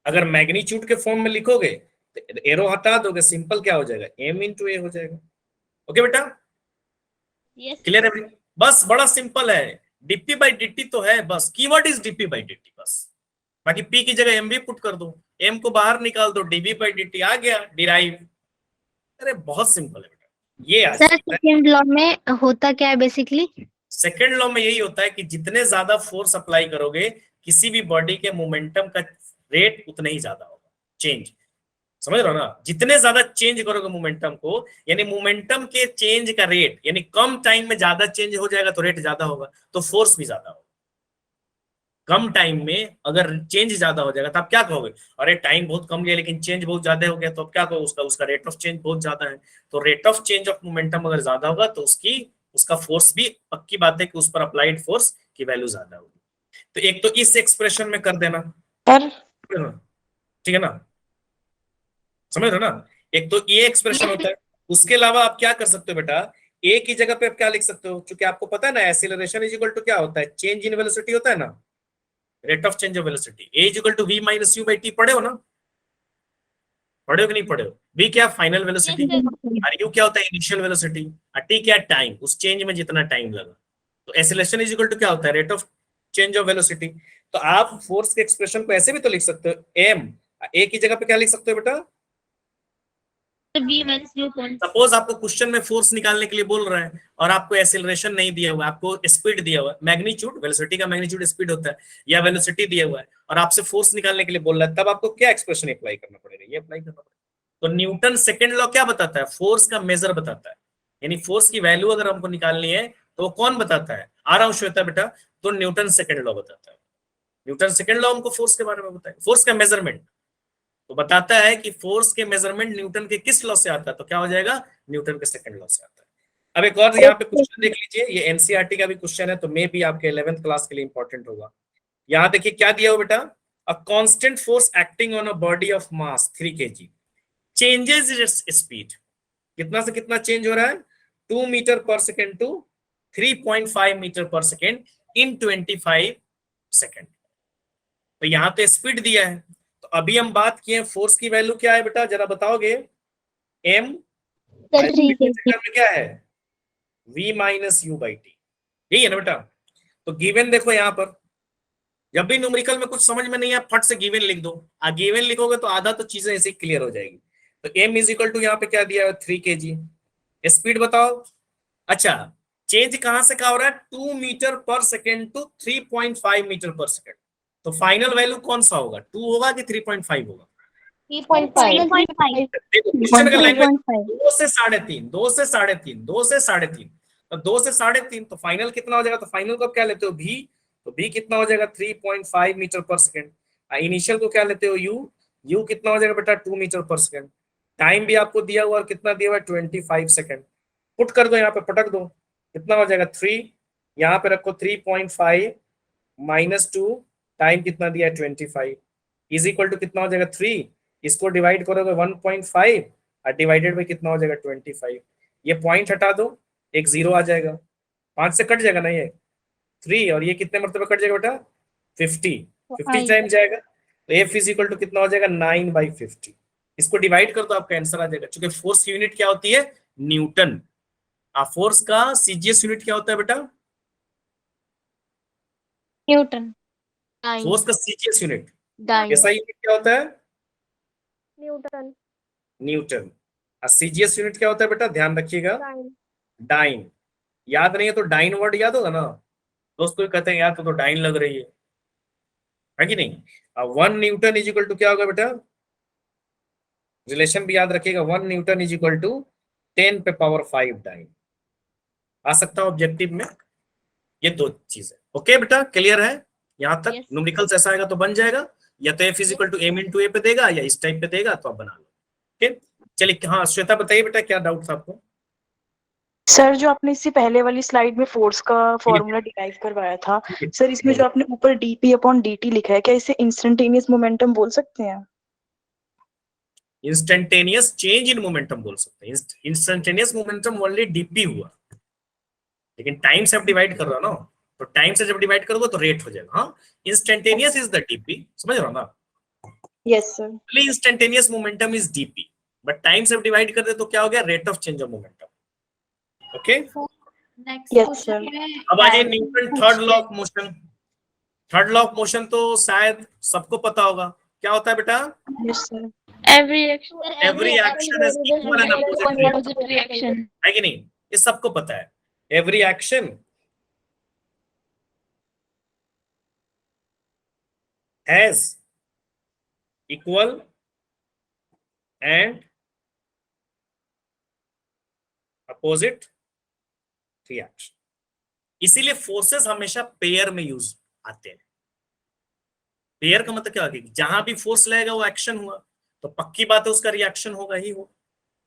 अगर मैग्नीट्यूड के फॉर्म में लिखोगे तो एरो हटा दोगे, सिंपल क्या हो जाएगा, m इंटू ए हो जाएगा। ओके बेटा, यस क्लियर है। बस बड़ा सिंपल है, डीपी बाई डी तो है, बस keyword is DP by D, बस। बाकी p की जगह m भी पुट कर दो, m को बाहर निकाल दो, डीबी बाई डी आ गया डिराइव। अरे बहुत सिंपल है बेटा, ये आज सर सेकंड लॉ में होता क्या है बेसिकली? सेकेंड लॉ में यही होता है कि जितने ज्यादा फोर्स अप्लाई करोगे किसी भी बॉडी के मोमेंटम का रेट उतना ही ज्यादा होगा, चेंज, समझ रहे हो ना। जितने ज्यादा चेंज करोगे मोमेंटम को, यानी मोमेंटम के चेंज का रेट, यानी कम टाइम में ज्यादा चेंज हो जाएगा तो रेट ज्यादा होगा, तो फोर्स भी ज्यादा होगा। कम टाइम में अगर चेंज ज्यादा हो जाएगा तो आप क्या कहोगे, अरे टाइम बहुत कम लिया लेकिन चेंज बहुत ज्यादा हो गया, तो आप क्या कहोगे, उसका रेट ऑफ चेंज बहुत ज्यादा है। तो rate of change of momentum अगर ज्यादा होगा तो उसका फोर्स भी, पक्की बात है कि उस पर अप्लाइड फोर्स की वैल्यू ज्यादा होगी। तो एक तो इस एक्सप्रेशन में कर देना, सर ठीक है ना, समझ रहे हो ना। एक तो ये एक्सप्रेशन होता है, उसके अलावा आप क्या कर सकते हो बेटा, ए की जगह पे आप क्या लिख सकते हो, क्योंकि आपको पता है ना एक्सीलरेशन इज इक्वल टू क्या होता है, चेंज इन वेलोसिटी होता है ना, rate of change of velocity. A is equal to V minus U by T, पढ़े हो ना, पढ़े हो कि नहीं पढ़े हो। वी क्या, फाइनल वेलोसिटी, और यू क्या होता है, इनिशियल वेलोसिटी, और टी क्या, टाइम, उस चेंज में जितना टाइम लगा। तो एक्सीलरेशन इज इक्वल टू क्या होता है, rate of change of velocity. तो आप फोर्स के एक्सप्रेशन को ऐसे भी तो लिख सकते हो, एम, ए की जगह पे क्या लिख सकते हो बेटा, v minus u कौन। सपोज आपको क्वेश्चन में फोर्स निकालने के लिए बोल रहा है और आपको एक्सीलरेशन नहीं दिया हुआ, आपको स्पीड दिया हुआ है, मैग्नीट्यूड, वेलोसिटी का मैग्नीट्यूड स्पीड होता है, या वेलोसिटी दिया हुआ है और आपसे फोर्स निकालने के लिए बोल रहा है, तब आपको क्या एक्सप्रेशन अप्लाई करना पड़ेगा, ये अप्लाई करना पड़ेगा। तो न्यूटन सेकंड लॉ क्या बताता है, फोर्स का मेजर बताता है, यानी फोर्स की वैल्यू अगर हमको निकालनी है तो वो कौन बताता है, आ रहा हूं श्वेता बेटा, तो न्यूटन सेकंड लॉ बताता है। न्यूटन सेकंड लॉ हमको फोर्स के बारे में बताए, फोर्स का मेजरमेंट तो बताता है कि फोर्स के मेजरमेंट न्यूटन के किस लॉ से आता है, तो क्या हो जाएगा, न्यूटन के सेकंड लॉ से आता है। अब एक और यहाँ पे क्वेश्चन देख लीजिए, ये एनसीईआरटी का भी क्वेश्चन है, तो मे भी आपके 11th क्लास के लिए इंपॉर्टेंट होगा। यहाँ देखिए क्या दिया हो बेटा, a constant force acting on a body of mass 3 kg changes its speed, कितना से कितना चेंज हो रहा है, 2 metre per second to 3.5 metre per second in 25 second. तो यहाँ पे स्पीड दिया है, तो अभी हम बात किए फोर्स की वैल्यू क्या है बेटा, जरा बताओगे? m सर 3 में kg। क्या है? v minus U by T, यही है ना बेटा? तो गिवन देखो यहाँ पर, जब भी न्यूमेरिकल में कुछ समझ में नहीं आया फट से गिवन लिख दो, गिवन लिखोगे तो आधा तो चीजें ऐसे क्लियर हो जाएगी। तो m इज इक्वल टू यहाँ पे क्या दिया है 3 kg। स्पीड बताओ। अच्छा, चेंज कहां से कहा हो रहा है? 2 metre per second to 3.5 metre per second. तो फाइनल वैल्यू कौन सा होगा, 2 होगा कि 3.5 होगा? 3.5। देखो क्वेश्चन का लैंग्वेज 3.5। 2 से 3.5, 2 से 3.5, 2 से 3.5, तो 2 से 3.5, तो फाइनल कितना हो जाएगा? तो फाइनल को आप क्या लेते हो? v, तो v कितना हो जाएगा? 3.5 मीटर पर सेकेंड। इनिशियल को क्या लेते हो? u कितना हो जाएगा बेटा? 2 मीटर पर सेकेंड। टाइम भी आपको दिया हुआ, और कितना दिया हुआ है? 25 सेकेंड। पुट कर दो यहाँ पे, पटक दो, कितना हो जाएगा? 3, यहाँ पे रखो 3.5 माइनस 2, टाइम कितना दिया है? 25, इज इक्वल टू कितना हो जाएगा? 3, इसको डिवाइड करोगे 1.5 और डिवाइडेड बाई कितना हो जाएगा? 25। ये पॉइंट हटा दो, एक 0 आ जाएगा, 5 से कट जाएगा ना ये 3, और ये कितने मरतबे कट जाएगा बेटा? 50 टाइम जाएगा। तो एफ इज इक्वल टू कितना हो जाएगा? 9/50। इसको डिवाइड कर दो, आपका आंसर आ जाएगा। क्योंकि फोर्स की यूनिट क्या होती है? न्यूटन। फोर्स का सीजीएस यूनिट क्या होता है बेटा? न्यूटन। फोर्स का सीजीएस यूनिट, डाइन। ऐसा यूनिट क्या होता है? न्यूटन। न्यूटन। सीजीएस यूनिट क्या होता है बेटा? ध्यान रखिएगा, डाइन। याद नहीं है तो डाइन वर्ड याद होगा ना दोस्तों, कहते हैं यार तो डाइन लग रही है कि नहीं? 1 न्यूटन इज इक्वल टू क्या होगा बेटा? रिलेशन भी याद रखिएगा, 1 न्यूटन इज इक्वल टू 10 पे पावर 5 डाइन। आ सकता है ऑब्जेक्टिव में, ये दो चीजें। ओके बेटा, क्लियर है यहां तक? Yes. न्यूमेरिकल्स ऐसा आएगा तो बन जाएगा, या तो F equal to M into A पे देगा, या इस टाइप पे देगा, तो आप बना लो। ठीक, चलिए। हाँ श्वेता बताइए बेटा, क्या डाउट था आपको? सर जो आपने इससे पहले वाली स्लाइड में फोर्स का फॉर्मूला डिराइव करवाया था, सर इसमें जो आपने ऊपर dp अपॉन dt लिखा है, क्या इसे इंस्टेंटेनियस मोमेंटम बोल सकते हैं? इंस्टेंटेनियस चेंज इन मोमेंटम बोल सकते हैं। इंस्टेंटेनियस मोमेंटम ओनली डीपी हुआ, लेकिन टाइम से आप डिवाइड कर रहे हो ना, तो टाइम से जब डिवाइड करोगे तो रेट हो जाएगा। हाँ, इंस्टेंटेनियस इज द डीपी, समझ रहे हो ना? Yes sir. Only instantaneous momentum is DP, but time से डिवाइड कर दे तो क्या हो गया? Rate of change of momentum. Okay, next Yes, question sir. है अब आ जाइए Newton third law of motion. Third law of motion तो शायद सबको पता होगा, क्या होता है बेटा? Yes sir. Every action. Every action has equal and opposite reaction, है कि नहीं? ये सबको पता है। Every action has equal and opposite reaction. इसीलिए फोर्सेस हमेशा पेयर में यूज आते हैं। पेयर का मतलब क्या है? जहां भी फोर्स लगेगा वो एक्शन हुआ, तो पक्की बात है उसका रिएक्शन होगा ही हो।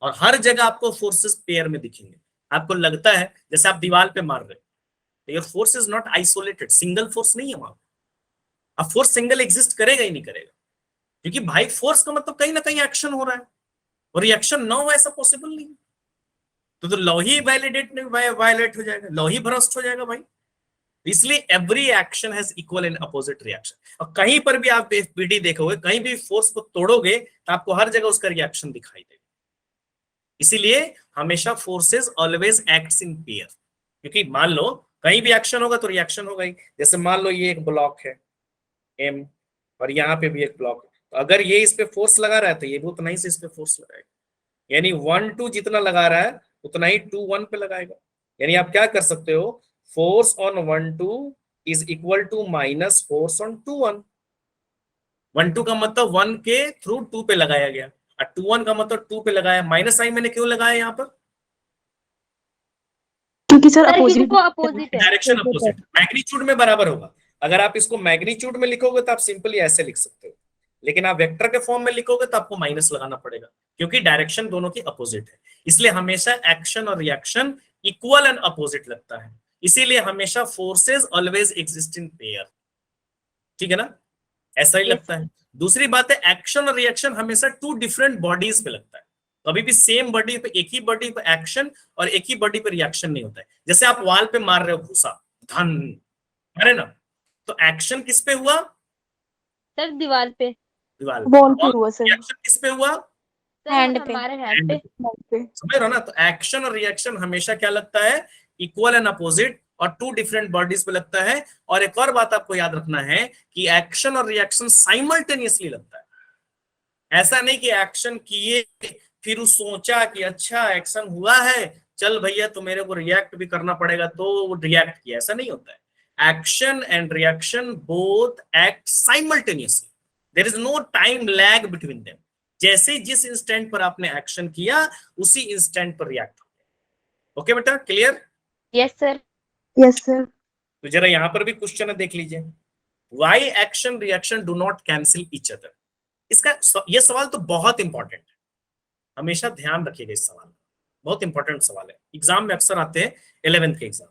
और हर जगह आपको फोर्सेस पेयर में दिखेंगे। आपको लगता है जैसे आप दीवार पे मार रहे हो, तो your force is not isolated, single force नहीं है वहां। अब फोर्स सिंगल एग्जिस्ट करेगा ही नहीं करेगा, क्योंकि भाई फोर्स का मतलब कहीं ना कहीं एक्शन हो रहा है, और रिएक्शन ना हो ऐसा पॉसिबल नहीं। तो लॉ ही वायलेट हो जाएगा, लॉ ही भ्रष्ट हो जाएगा भाई। इसलिए every action has equal and opposite reaction. और कहीं पर भी आप एफपीडी देखोगे, कहीं भी फोर्स को तोड़ोगे तो आपको हर जगह उसका रिएक्शन दिखाई देगा। इसीलिए हमेशा forces always acts in pair, क्योंकि मान लो कहीं भी एक्शन होगा तो रिएक्शन होगा ही। जैसे मान लो ये एक ब्लॉक है एम, और यहाँ पे भी एक ब्लॉक है, तो अगर ये इस पे फोर्स लगा रहा है तो ये भी उतना ही से इस पे फोर्स लगाएगा। यानी 1-2 जितना लगा रहा है उतना ही 2-1 पे लगाएगा। यानी आप क्या कर सकते हो? Force on 1-2 is equal to minus force on 2-1। 1-2 का मतलब 1 के थ्रू 2 पे लगाया गया, और 2-1 का मतलब 2 पे लगाया। माइनस साइन मैंने क्यों लगाया यहाँ पर? क्योंकि सर क्योंकि अपोजिट वो अपोजिट है। डायरेक्शन अपोजिट, मैग्नीट्यूड में बराबर होगा। अगर आप इसको मैग्नीट्यूड में लिखोगे तो आप सिंपली ऐसे लिख सकते हो, लेकिन आप वेक्टर के फॉर्म में लिखोगे तो आपको माइनस लगाना पड़ेगा, क्योंकि डायरेक्शन दोनों की अपोजिट है। इसलिए हमेशा एक्शन और रिएक्शन इक्वल एंड अपोजिट लगता है। इसीलिए हमेशा forces always exist in pair, ठीक है ना? ऐसा ही लगता है। दूसरी बात है, एक्शन और रिएक्शन हमेशा 2 डिफरेंट बॉडीज पे लगता है। कभी भी सेम बॉडी पे, एक ही बॉडी पे एक्शन और एक ही बॉडी पे रिएक्शन नहीं होता है। जैसे आप वॉल पे मार रहे हो घूसा, धन मारे ना, तो एक्शन किस पे हुआ? सर दीवार पे, दीवार बॉल पे और हुआ सर। रिएक्शन किस पे हुआ? सर हैंड पे। हमारे हैंड पे। बॉल पे। समझ रहे हो ना? तो एक्शन और रिएक्शन हमेशा क्या लगता है? इक्वल एंड अपोजिट, और टू डिफरेंट बॉडीज पे लगता है। और एक और बात आपको याद रखना है कि एक्शन और रिएक्शन साइमल्टेनियसली लगता है। ऐसा नहीं कि एक्शन किए फिर सोचा कि अच्छा एक्शन हुआ है, चल भैया तो मेरे को रिएक्ट भी करना पड़ेगा, तो रिएक्ट किया, ऐसा नहीं होता है। Action and reaction both act simultaneously, there is no time lag between them. जैसे जिस इंस्टेंट पर आपने एक्शन किया उसी इंस्टेंट पर रिएक्ट हो गया। ओके बेटा, clear? Yes sir. Yes sir. तो जरा यहां पर भी क्वेश्चन है, देख लीजिए। Why action reaction do not cancel each other? इसका ये सवाल तो बहुत इंपॉर्टेंट है, हमेशा ध्यान रखिएगा इस सवाल, बहुत इंपॉर्टेंट सवाल है, एग्जाम में अक्सर आते हैं 11th के एग्जाम।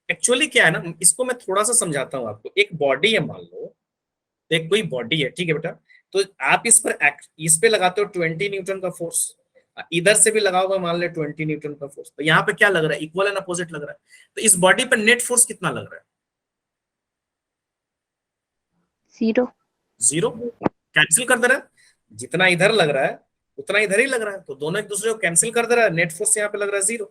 एक्चुअली क्या है ना, इसको मैं थोड़ा सा समझाता हूं आपको। एक बॉडी है, मान लो एक कोई बॉडी है, ठीक है बेटा, तो आप इस पे लगाते हो 20 न्यूटन का फोर्स, इधर से भी लगाओगे मान ले 20 न्यूटन का फोर्स, तो यहाँ पे क्या लग रहा है? इक्वल एंड अपोजिट लग रहा है। तो इस बॉडी पे नेट फोर्स कितना लग रहा है? 0। 0। कैंसिल कर दे रहा है, जितना इधर लग रहा है उतना इधर ही लग रहा है, तो दोनों एक दूसरे को कैंसिल कर दे रहा है, नेट फोर्स यहाँ पे लग रहा है 0।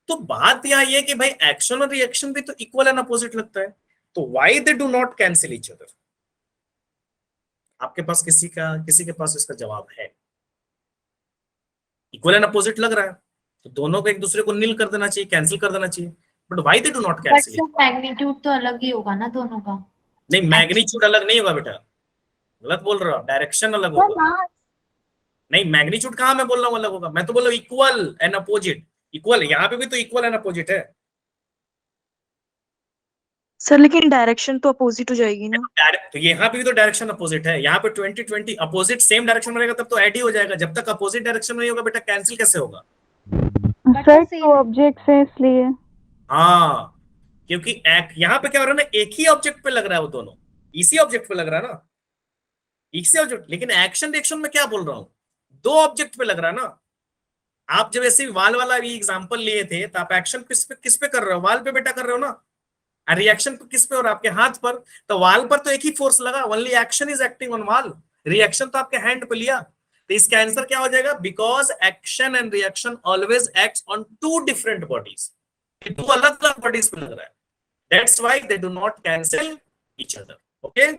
तो बात यहाँ ये कि भाई एक्शन और रिएक्शन भी तो इक्वल एंड अपोजिट लगता है, तो why they do not cancel each other? आपके पास किसी के पास इसका जवाब है? इक्वल एंड अपोजिट लग रहा है तो दोनों को एक दूसरे को नील कर देना चाहिए, कैंसिल कर देना चाहिए, but why they do not but cancel? Sir magnitude तो अलग ही होगा ना दोनों का। नहीं, मैग्नीट्यूड अलग नहीं होगा बेटा, गलत बोल रहा हूँ, डायरेक्शन अलग होगा। नहीं, मैग्नीट्यूड कहाँ मैं बोल रहा हूँ अलग होगा, मैं तो बोल रहा हूँ इक्वल एंड अपोजिट। इक्वल, यहाँ पे भी तो इक्वल एंड अपोजिट है सर लेकिन डायरेक्शन तो अपोजिट हो जाएगी ना। तो यहाँ पे भी तो डायरेक्शन अपोजिट है। यहाँ पे 20-20 अपोजिट सेम डायरेक्शन में रहेगा तब तो ऐड ही हो जाएगा, जब तक अपोजिट डायरेक्शन में नहीं होगा बेटा कैंसिल कैसे होगा? सर तो ऑब्जेक्ट है इसलिए। हाँ, क्योंकि यहाँ पे क्या हो रहा है ना, एक ही ऑब्जेक्ट पे लग रहा है, वो दोनों इसी ऑब्जेक्ट पे लग रहा है ना, इसी ऑब्जेक्ट। लेकिन एक्शन रिएक्शन में क्या बोल रहा हूँ, दो ऑब्जेक्ट पे लग रहा है ना। आप जब ऐसे वाल वाला भी एग्जांपल लिए थे तो आप एक्शन किस पे कर रहे हो? वाल पे बेटा कर रहे हो ना। रिएक्शन किस पे हो रहा है? आपके हाथ पर। तो वाल पर तो एक ही फोर्स लगा, only action is acting on वाल, रिएक्शन तो आपके हैंड पे लिया। तो इसका आंसर क्या हो जाएगा? Because action and reaction always acts on two different bodies, two अलग अलग बॉडीज पे लग रहा है, that's why they do not cancel each other. Okay,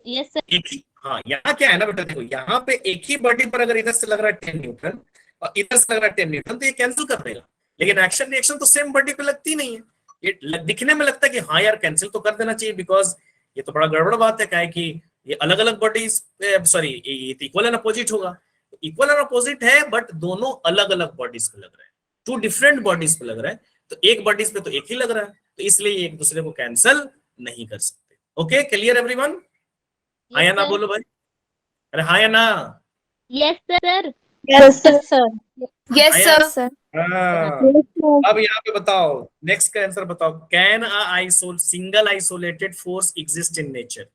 yes sir. हाँ, यहाँ क्या है ना बेटा, देखो यहाँ पे एक ही बॉडी पर अगर इधर से लग रहा है 10 न्यूटन और इधर से लग रहा है 10 न्यूटन तो ये कैंसिल कर देगा। लेकिन एक्शन रिएक्शन तो सेम बॉडी पे लगती नहीं है, ये दिखने में लगता है कि हाँ यार कैंसिल तो कर देना चाहिए, बिकॉज ये तो बड़ा गड़बड़ बात है, क्या है कि ये अलग अलग बॉडीज, सॉरी ये इक्वल एंड अपोजिट होगा। इक्वल एंड अपोजिट है बट दोनों अलग अलग बॉडीज पे लग रहा है, टू डिफरेंट बॉडीज पे लग रहा है, तो एक बॉडीज पे तो एक ही लग रहा है, तो इसलिए एक दूसरे को कैंसिल नहीं कर सकते। Okay, clear everyone? हाँ या ना बोलो भाई, अरे हाँ या ना? Yes sir. Yes sir. Yes आया? सर। हाँ। अब यहाँ पे बताओ, नेक्स्ट का आंसर बताओ। Can single isolated force exist in nature?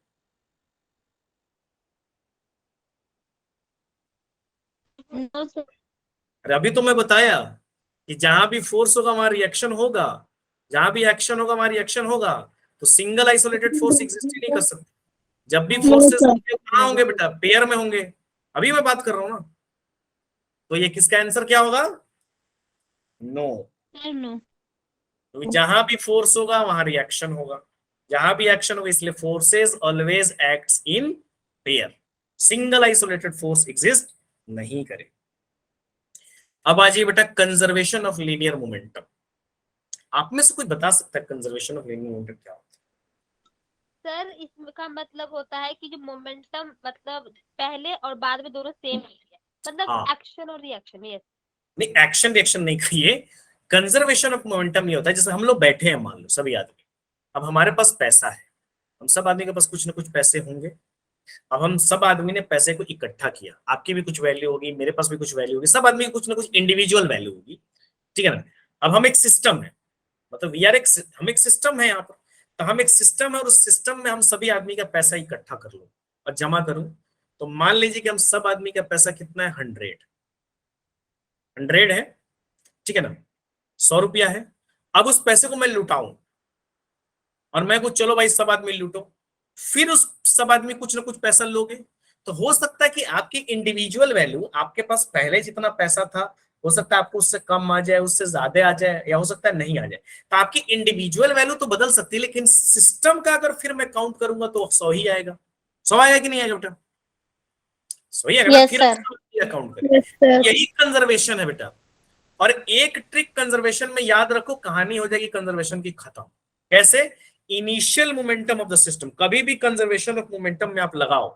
No sir. अरे अभी तो मैं बताया कि जहां भी फोर्स होगा वहां रिएक्शन होगा, जहां भी एक्शन होगा वहां रिएक्शन होगा, तो सिंगल आइसोलेटेड फोर्स एग्जिस्ट ही नहीं कर सकते। जब भी फोर्सेस होंगे कहां होंगे बेटा? पेयर में होंगे। अभी मैं बात कर रहा हूं ना, तो ये किसका आंसर क्या होगा? नो। Sir no. तो जहां भी फोर्स होगा वहां रिएक्शन होगा, जहां भी एक्शन होगा, इसलिए forces always acts in pair, single isolated force exist नहीं करे। अब आ जाइए बेटा कंजर्वेशन ऑफ लीनियर मोमेंटम। आप में से कोई बता सकता है कंजर्वेशन ऑफ लीनियर मोमेंटम क्या होता है? सर इसका मतलब होता है कि जो मोमेंटम मतलब पहले और बाद में दोनों सेम है, मतलब हाँ। एक्शन और रिएक्शन। यस। नहीं, एक्शन रिएक्शन नहीं कहिए, कंजर्वेशन ऑफ मोमेंटम ये होता है जैसे हम लोग बैठे हैं, मान लो सभी आदमी, अब हमारे पास पैसा है, हम सब आदमी के पास कुछ ना कुछ पैसे होंगे, अब हम सब आदमी ने पैसे को इकट्ठा किया, आपकी भी कुछ वैल्यू होगी, मेरे पास भी कुछ वैल्यू होगी, सब आदमी की कुछ ना कुछ इंडिविजुअल वैल्यू होगी, ठीक है ना। अब हम एक सिस्टम है, मतलब यार हम एक सिस्टम है यहाँ पर, तो हम एक सिस्टम है और उस सिस्टम में हम सभी आदमी का पैसा इकट्ठा कर लो और जमा करूं, तो तो मान लीजिए कि हम सब आदमी का पैसा कितना है, 100 है, ठीक है ना, 100 रुपया है। अब उस पैसे को मैं लुटाऊं और मैं कुछ, चलो भाई सब आदमी लूटो, फिर उस सब आदमी कुछ ना कुछ पैसा लोगे, तो हो सकता है कि आपकी इंडिविजुअल वैल्यू, आपके पास पहले जितना पैसा था, हो सकता है आपको उससे कम आ जाए, उससे ज्यादा आ जाए, या हो सकता है नहीं आ जाए। तो आपकी इंडिविजुअल वैल्यू तो बदल सकती है, लेकिन सिस्टम का अगर फिर मैं काउंट करूंगा तो 100 ही आएगा। 100 आएगा कि नहीं आएगा बेटा? 100 ही आएगा ना, Yes, फिर sir. काउंट करें। Yes, sir. यही कंजर्वेशन है बेटा। और एक ट्रिक कंजर्वेशन में याद रखो, कहानी हो जाएगी कंजर्वेशन की खत्म। कैसे? Initial momentum of the system. कभी भी कंजर्वेशन ऑफ मोमेंटम में आप लगाओ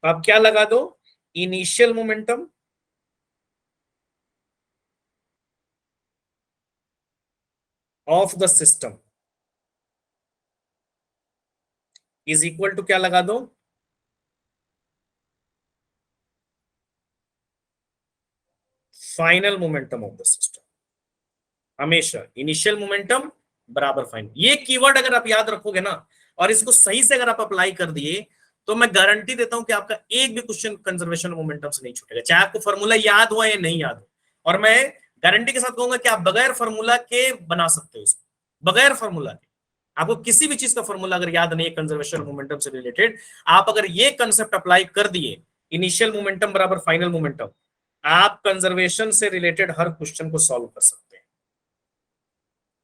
तो आप क्या लगा दो? Initial momentum of the system is equal to क्या लगा दो? Final momentum of the system. हमेशा इनिशियल मोमेंटम बराबर फाइनल। ये कीवर्ड अगर आप याद रखोगे ना, और इसको सही से अगर आप अप्लाई कर दिए, तो मैं गारंटी देता हूं कि आपका एक भी क्वेश्चन कंजर्वेशन मोमेंटम से नहीं छूटेगा, चाहे आपको फॉर्मूला याद हुआ या नहीं याद हो। और मैं गारंटी के साथ कहूंगा कि आप बगैर फॉर्मूला के बना सकते हो इसको, बगैर फॉर्मूला के। आपको किसी भी चीज का फॉर्मूला अगर याद नहीं है कंजर्वेशन मोमेंटम से रिलेटेड, आप अगर ये कंसेप्ट अप्लाई कर दिए, इनिशियल मोमेंटम बराबर फाइनल मोमेंटम, आप कंजर्वेशन से रिलेटेड हर क्वेश्चन को सॉल्व कर सकते हैं।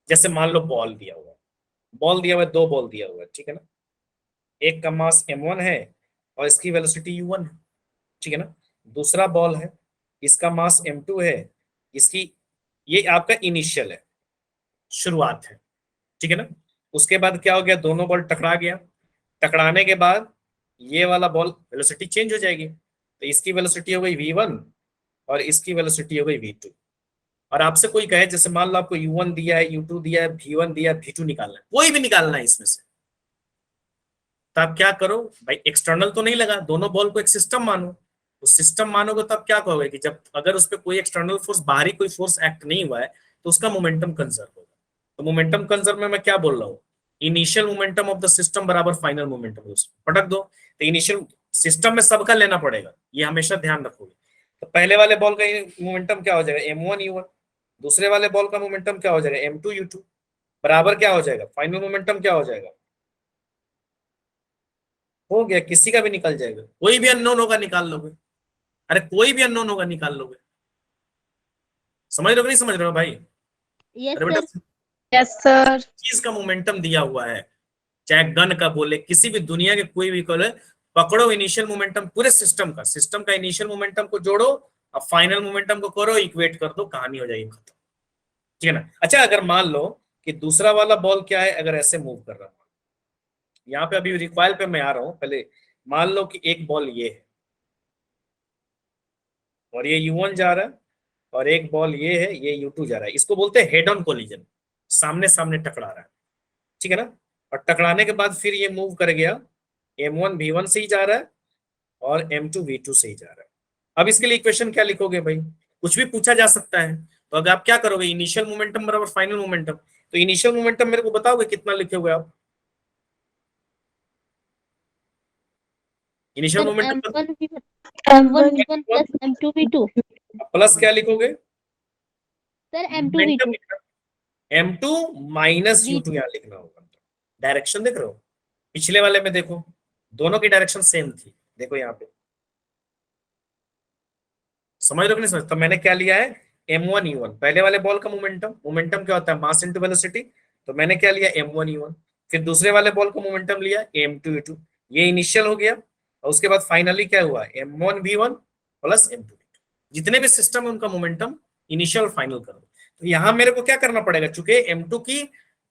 जैसे मान लो बॉल दिया हुआ है, दो बॉल दिया हुआ है, ठीक है ना, एक का मास m1 है और इसकी वेलोसिटी u1 है, ठीक है ना। दूसरा बॉल है, इसका मास m2 है, इसकी, ये आपका इनिशियल है, शुरुआत है, ठीक है ना। उसके बाद क्या हो गया? दोनों बॉल टकरा गया। टकराने के बाद ये वाला बॉल वेलोसिटी चेंज हो जाएगी, तो इसकी वेलोसिटी हो गई v1 और इसकी वेलोसिटी हो गई v2। और आपसे कोई कहे, जैसे मान लो आपको u1 दिया है, u2 दिया है, v1 दिया है, v2 निकालना है, कोई भी निकालना है इसमें से, तो आप क्या करो भाई? एक्सटर्नल तो नहीं लगा, दोनों बॉल को एक सिस्टम मानो। तो सिस्टम मानोगे तो आप क्या कहोगे कि जब अगर उस पर कोई एक्सटर्नल फोर्स, बाहरी कोई फोर्स एक्ट नहीं हुआ है, तो उसका मोमेंटम कंजर्व होगा। तो मोमेंटम कंजर्व में मैं क्या बोल रहा हूँ? Initial momentum of the system बराबर फाइनल मोमेंटम। पटक दो। तो इनिशियल सिस्टम में सबका लेना पड़ेगा, ये हमेशा ध्यान रखोगे। तो पहले वाले बॉल का मोमेंटम क्या हो जाएगा? m1 u1। दूसरे वाले बॉल का मोमेंटम क्या हो जाएगा? m2 u2 बराबर क्या हो जाएगा? फाइनल मोमेंटम क्या हो जाएगा? हो गया, किसी का भी निकल जाएगा, कोई भी अननोन होगा निकाल लोगे। अरे कोई भी अननोन होगा निकाल लोगे। समझ रहे हो कि नहीं समझ रहे हो भाई? Yes, अरे बेटा, sir. Yes, sir. चीज का मोमेंटम दिया हुआ है, चाहे गन का बोले, किसी भी दुनिया के कोई भी बोले, पकड़ो इनिशियल मोमेंटम पूरे सिस्टम का इनिशियल मोमेंटम को जोड़ो और फाइनल मोमेंटम को करो, इक्वेट कर दो, कहानी हो जाएगी खत्म, ठीक है ना। अच्छा, अगर मान लो कि दूसरा वाला बॉल क्या है, अगर ऐसे मूव कर रहा है, यहाँ पे अभी रिकॉइल पे मैं आ रहा हूं, पहले मान लो कि एक बॉल ये है और ये u1 जा रहा है, और एक बॉल ये है, ये u2 जा रहा है। इसको बोलते हैं हेड ऑन कोलिजन, सामने सामने टकरा रहा है, ठीक है ना। और टकराने के बाद फिर ये मूव कर गया, m1 v1 से ही जा रहा है और m2 v2 से ही जा रहा है। अब इसके लिए इक्वेशन क्या लिखोगे भाई? कुछ भी पूछा जा सकता है। तो अगर आप क्या करोगे? इनिशियल मोमेंटम बराबर फाइनल मोमेंटम। तो इनिशियल मोमेंटम मेरे को बताओगे कितना लिखोगे आप? Initial Sir, momentum M1 V1 plus M2 V2. Plus क्या लिखोगे? Sir, M2 V2. m2 minus u2 यहाँ लिखना होगा। डायरेक्शन देख रहे हो? पिछले वाले में देखो, दोनों की डायरेक्शन सेम थी, देखो यहाँ पे। समझ रहे हो कि नहीं समझ? तो मैंने क्या लिया है? m1 u1, पहले वाले बॉल का मोमेंटम क्या होता है? मास इनटू वेलोसिटी। तो मैंने क्या लिया? m1 u1। फिर दूसरे वाले बॉल का मोमेंटम लिया m2 u2, ये इनिशियल हो गया। और उसके बाद फाइनली क्या हुआ? m1 v1 plus m2 v2। जितने भी सिस्टम है उनका मोमेंटम इनिशियल और फाइनल करो। तो यहाँ मेरे को क्या करना पड़ेगा? चूंकि m2 की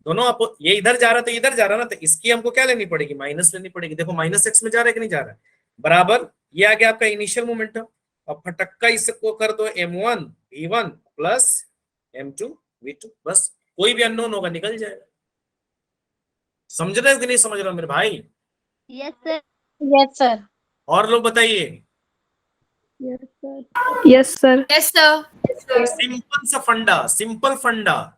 दोनों ये इधर जा रहा, तो इधर जा रहा ना, तो इसकी हमको क्या लेनी पड़ेगी? माइनस लेनी पड़ेगी। देखो माइनस x में जा रहा है कि नहीं जा रहा है? बराबर ये आ गया आपका इनिशियल मोमेंटम। अब फटक्का इसको कर दो m1 v1 plus m2 v2, बस कोई भी अननोन होगा निकल जाएगा। समझ रहे हो कि नहीं समझ रहे हो मेरे भाई? Yes, sir. Yes, sir. और लोग बताइए। Yes, sir. Yes, sir. Yes, sir. Simple funda,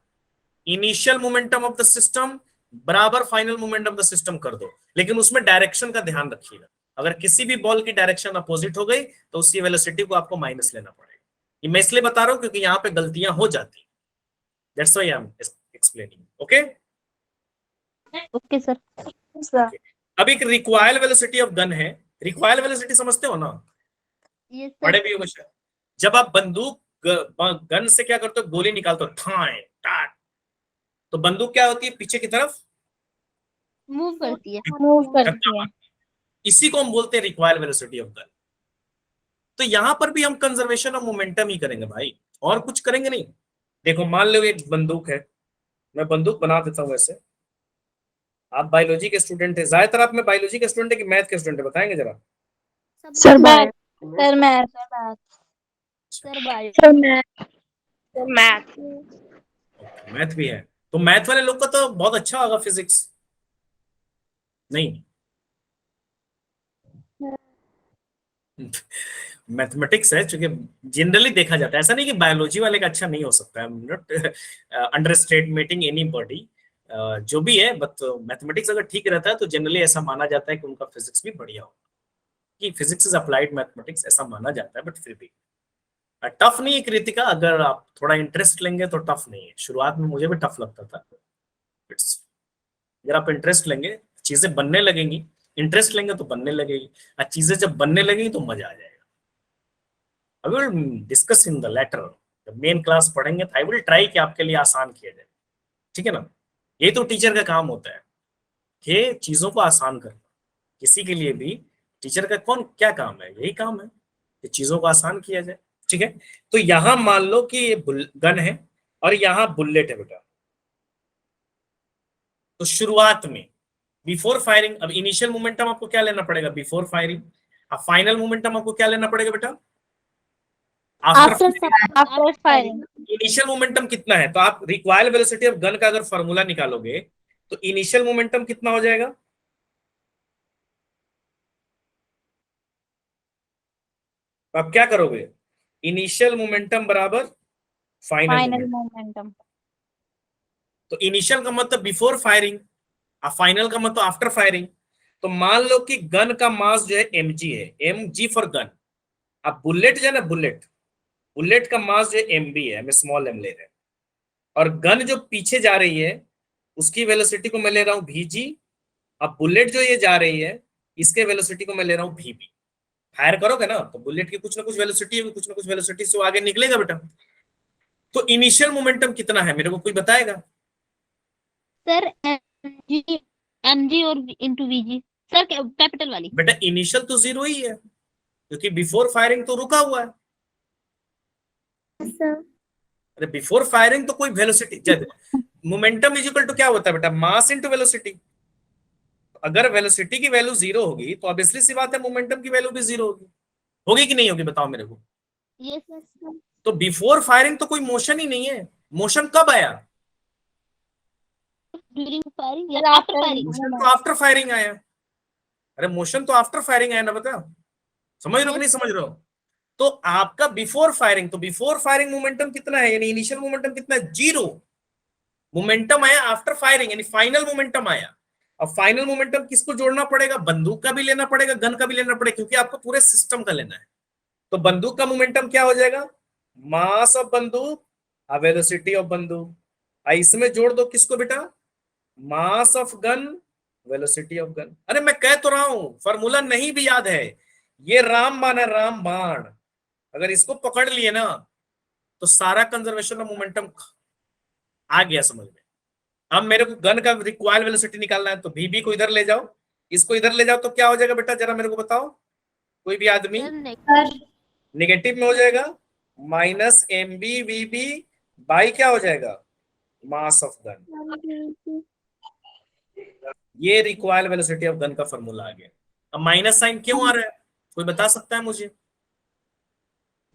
initial momentum of the system बराबर final momentum of the system कर दो, लेकिन उसमें डायरेक्शन का ध्यान रखिएगा। अगर किसी भी बॉल की डायरेक्शन अपोजिट हो गई तो उसकी वेलोसिटी को आपको माइनस लेना पड़ेगा। ये मैं इसलिए बता रहा हूं क्योंकि यहाँ पे गलतियां हो जाती, that's why I am explaining. Okay okay sir. Sir अब एक रिक्वायर्ड वेलोसिटी ऑफ गन है। रिक्वायर्ड वेलोसिटी समझते हो ना, यस पढ़े सर। भी हो शायद। जब आप बंदूक गन से क्या करते हो, गोली निकालते हो, ठाए टाट, तो बंदूक क्या होती है, पीछे की तरफ मूव करती है। मूव करती धक्का है। मारती है। इसी को हम बोलते हैं रिक्वायर्ड वेलोसिटी ऑफ गन। तो यहां पर भी हम कंजर्वेशन ऑफ मोमेंटम ही करेंगे भाई, और कुछ करेंगे नहीं। देखो मान लो एक बंदूक है, मैं बंदूक बना देता हूं वैसे। आप बायोलॉजी के स्टूडेंट है, ज्यादातर आप में बायोलॉजी के स्टूडेंट है कि मैथ के स्टूडेंट है, बताएंगे जरा। Sir math. बाय sir math. Sir bio. Sir math. Sir math. Math भी है, तो मैथ वाले लोग का तो बहुत अच्छा होगा फिजिक्स, नहीं? मैथमेटिक्स है, क्योंकि जनरली देखा जाता है, ऐसा नहीं कि बायोलॉजी वाले का अच्छा नहीं हो सकता है, नॉट अंडर एस्टिमेटिंग एनीबॉडी, जो भी है, बट मैथमेटिक्स अगर ठीक रहता है तो जनरली ऐसा माना जाता है कि उनका फिजिक्स भी बढ़िया हो, कि फिजिक्स इज अप्लाइड मैथमेटिक्स, ऐसा माना जाता है। बट फिर भी टफ नहीं है कृतिका, अगर आप थोड़ा इंटरेस्ट लेंगे तो टफ नहीं है। शुरुआत में मुझे भी टफ लगता था, अगर आप इंटरेस्ट लेंगे चीजें बनने लगेंगी, इंटरेस्ट लेंगे तो बनने लगेगी, और चीजें जब बनने लगेंगी तो मजा आ जाएगा। I will discuss in the later, जब मेन क्लास पढ़ेंगे तो आई विल ट्राई कि आपके लिए आसान किया जाए, ठीक है ना? ये तो टीचर का काम होता है कि चीजों को आसान करना। किसी के लिए भी टीचर का कौन क्या काम है, यही काम है कि चीजों को आसान किया जाए, ठीक है? तो यहां मान लो कि ये गन है और यहाँ बुलेट है बेटा। तो शुरुआत में बिफोर फायरिंग, अब इनिशियल मोमेंटम आपको क्या लेना पड़ेगा, बिफोर फायरिंग। अब फाइनल मोमेंटम आपको क्या लेना पड़ेगा बेटा, after. After firing. Initial momentum कितना है, तो आप रिक्वायर्ड वेलोसिटी ऑफ गन का अगर फॉर्मूला निकालोगे तो इनिशियल मोमेंटम कितना हो जाएगा, तो आप क्या करोगे, इनिशियल मोमेंटम बराबर फाइनल मोमेंटम। तो इनिशियल का मतलब बिफोर फायरिंग, और फाइनल का मतलब आफ्टर फायरिंग। तो मान लो कि गन का मास जो है mg है, mg फॉर गन। अब बुलेट जो है ना, बुलेट, बुलेट का मास जो है mb है, हमें स्मॉल m ले रहे हैं, और गन जो पीछे जा रही है उसकी वेलोसिटी को मैं ले रहा हूं vg। अब बुलेट जो ये जा रही है इसके वेलोसिटी को मैं ले रहा हूं vb। फायर करोगे ना तो बुलेट की कुछ ना कुछ वेलोसिटी है, कुछ ना कुछ वेलोसिटी से वो आगे निकलेगा बेटा। तो इनिशियल मोमेंटम कितना है मेरे को कोई बताएगा? सर एमजी, एमजी और इंटू वीजी सर, कैपिटल वाली। बेटा इनिशियल तो 0 ही है, क्योंकि बिफोर फायरिंग तो रुका हुआ है। अरे बिफोर फायरिंग तो कोई velocity, momentum is equal to क्या होता है बेटा, मास इनटू वेलोसिटी। अगर वेलोसिटी की वैल्यू 0 होगी तो ऑब्वियसली सी बात है मोमेंटम की वैल्यू भी 0 होगी। होगी कि नहीं होगी, बताओ मेरे को। Yes sir. तो बिफोर फायरिंग तो कोई मोशन ही नहीं है। मोशन कब आया, ड्यूरिंग फायरिंग या आफ्टर फायरिंग? मोशन तो आफ्टर फायरिंग आया। अरे मोशन तो आफ्टर फायरिंग आया ना, बता। समझ रहे हो कि नहीं समझ रहे हो? तो आपका बिफोर फायरिंग, तो बिफोर फायरिंग मोमेंटम कितना है, यानी इनिशियल मोमेंटम कितना है, 0। मोमेंटम आया आफ्टर फायरिंग, यानी फाइनल मोमेंटम आया। अब फाइनल मोमेंटम किसको जोड़ना पड़ेगा, बंदूक का भी लेना पड़ेगा, गन का भी लेना पड़ेगा, क्योंकि आपको पूरे सिस्टम का लेना है। तो बंदूक का मोमेंटम क्या हो जाएगा, मास ऑफ बंदूक, वेलोसिटी ऑफ बंदूक। इसमें जोड़ दो किसको बेटा, मास of gun, velocity of gun. अरे मैं कह तो रहा हूं, फॉर्मूला नहीं भी याद है। ये रामबाण है, रामबाण। अगर इसको पकड़ लिए ना तो सारा कंजर्वेशन ऑफ मोमेंटम आ गया समझ में। अब मेरे को गन का रिक्वायर्ड वेलोसिटी निकालना है, तो वीबी को इधर ले जाओ, इसको इधर ले जाओ, तो क्या हो जाएगा बेटा, जरा मेरे को बताओ कोई भी आदमी। नेगेटिव में हो जाएगा, minus M B V B by क्या हो जाएगा, मास ऑफ गन। ये रिक्वायर्ड वेलोसिटी ऑफ गन का फॉर्मूला आ गया। अब माइनस साइन क्यों आ रहा है, कोई बता सकता है मुझे?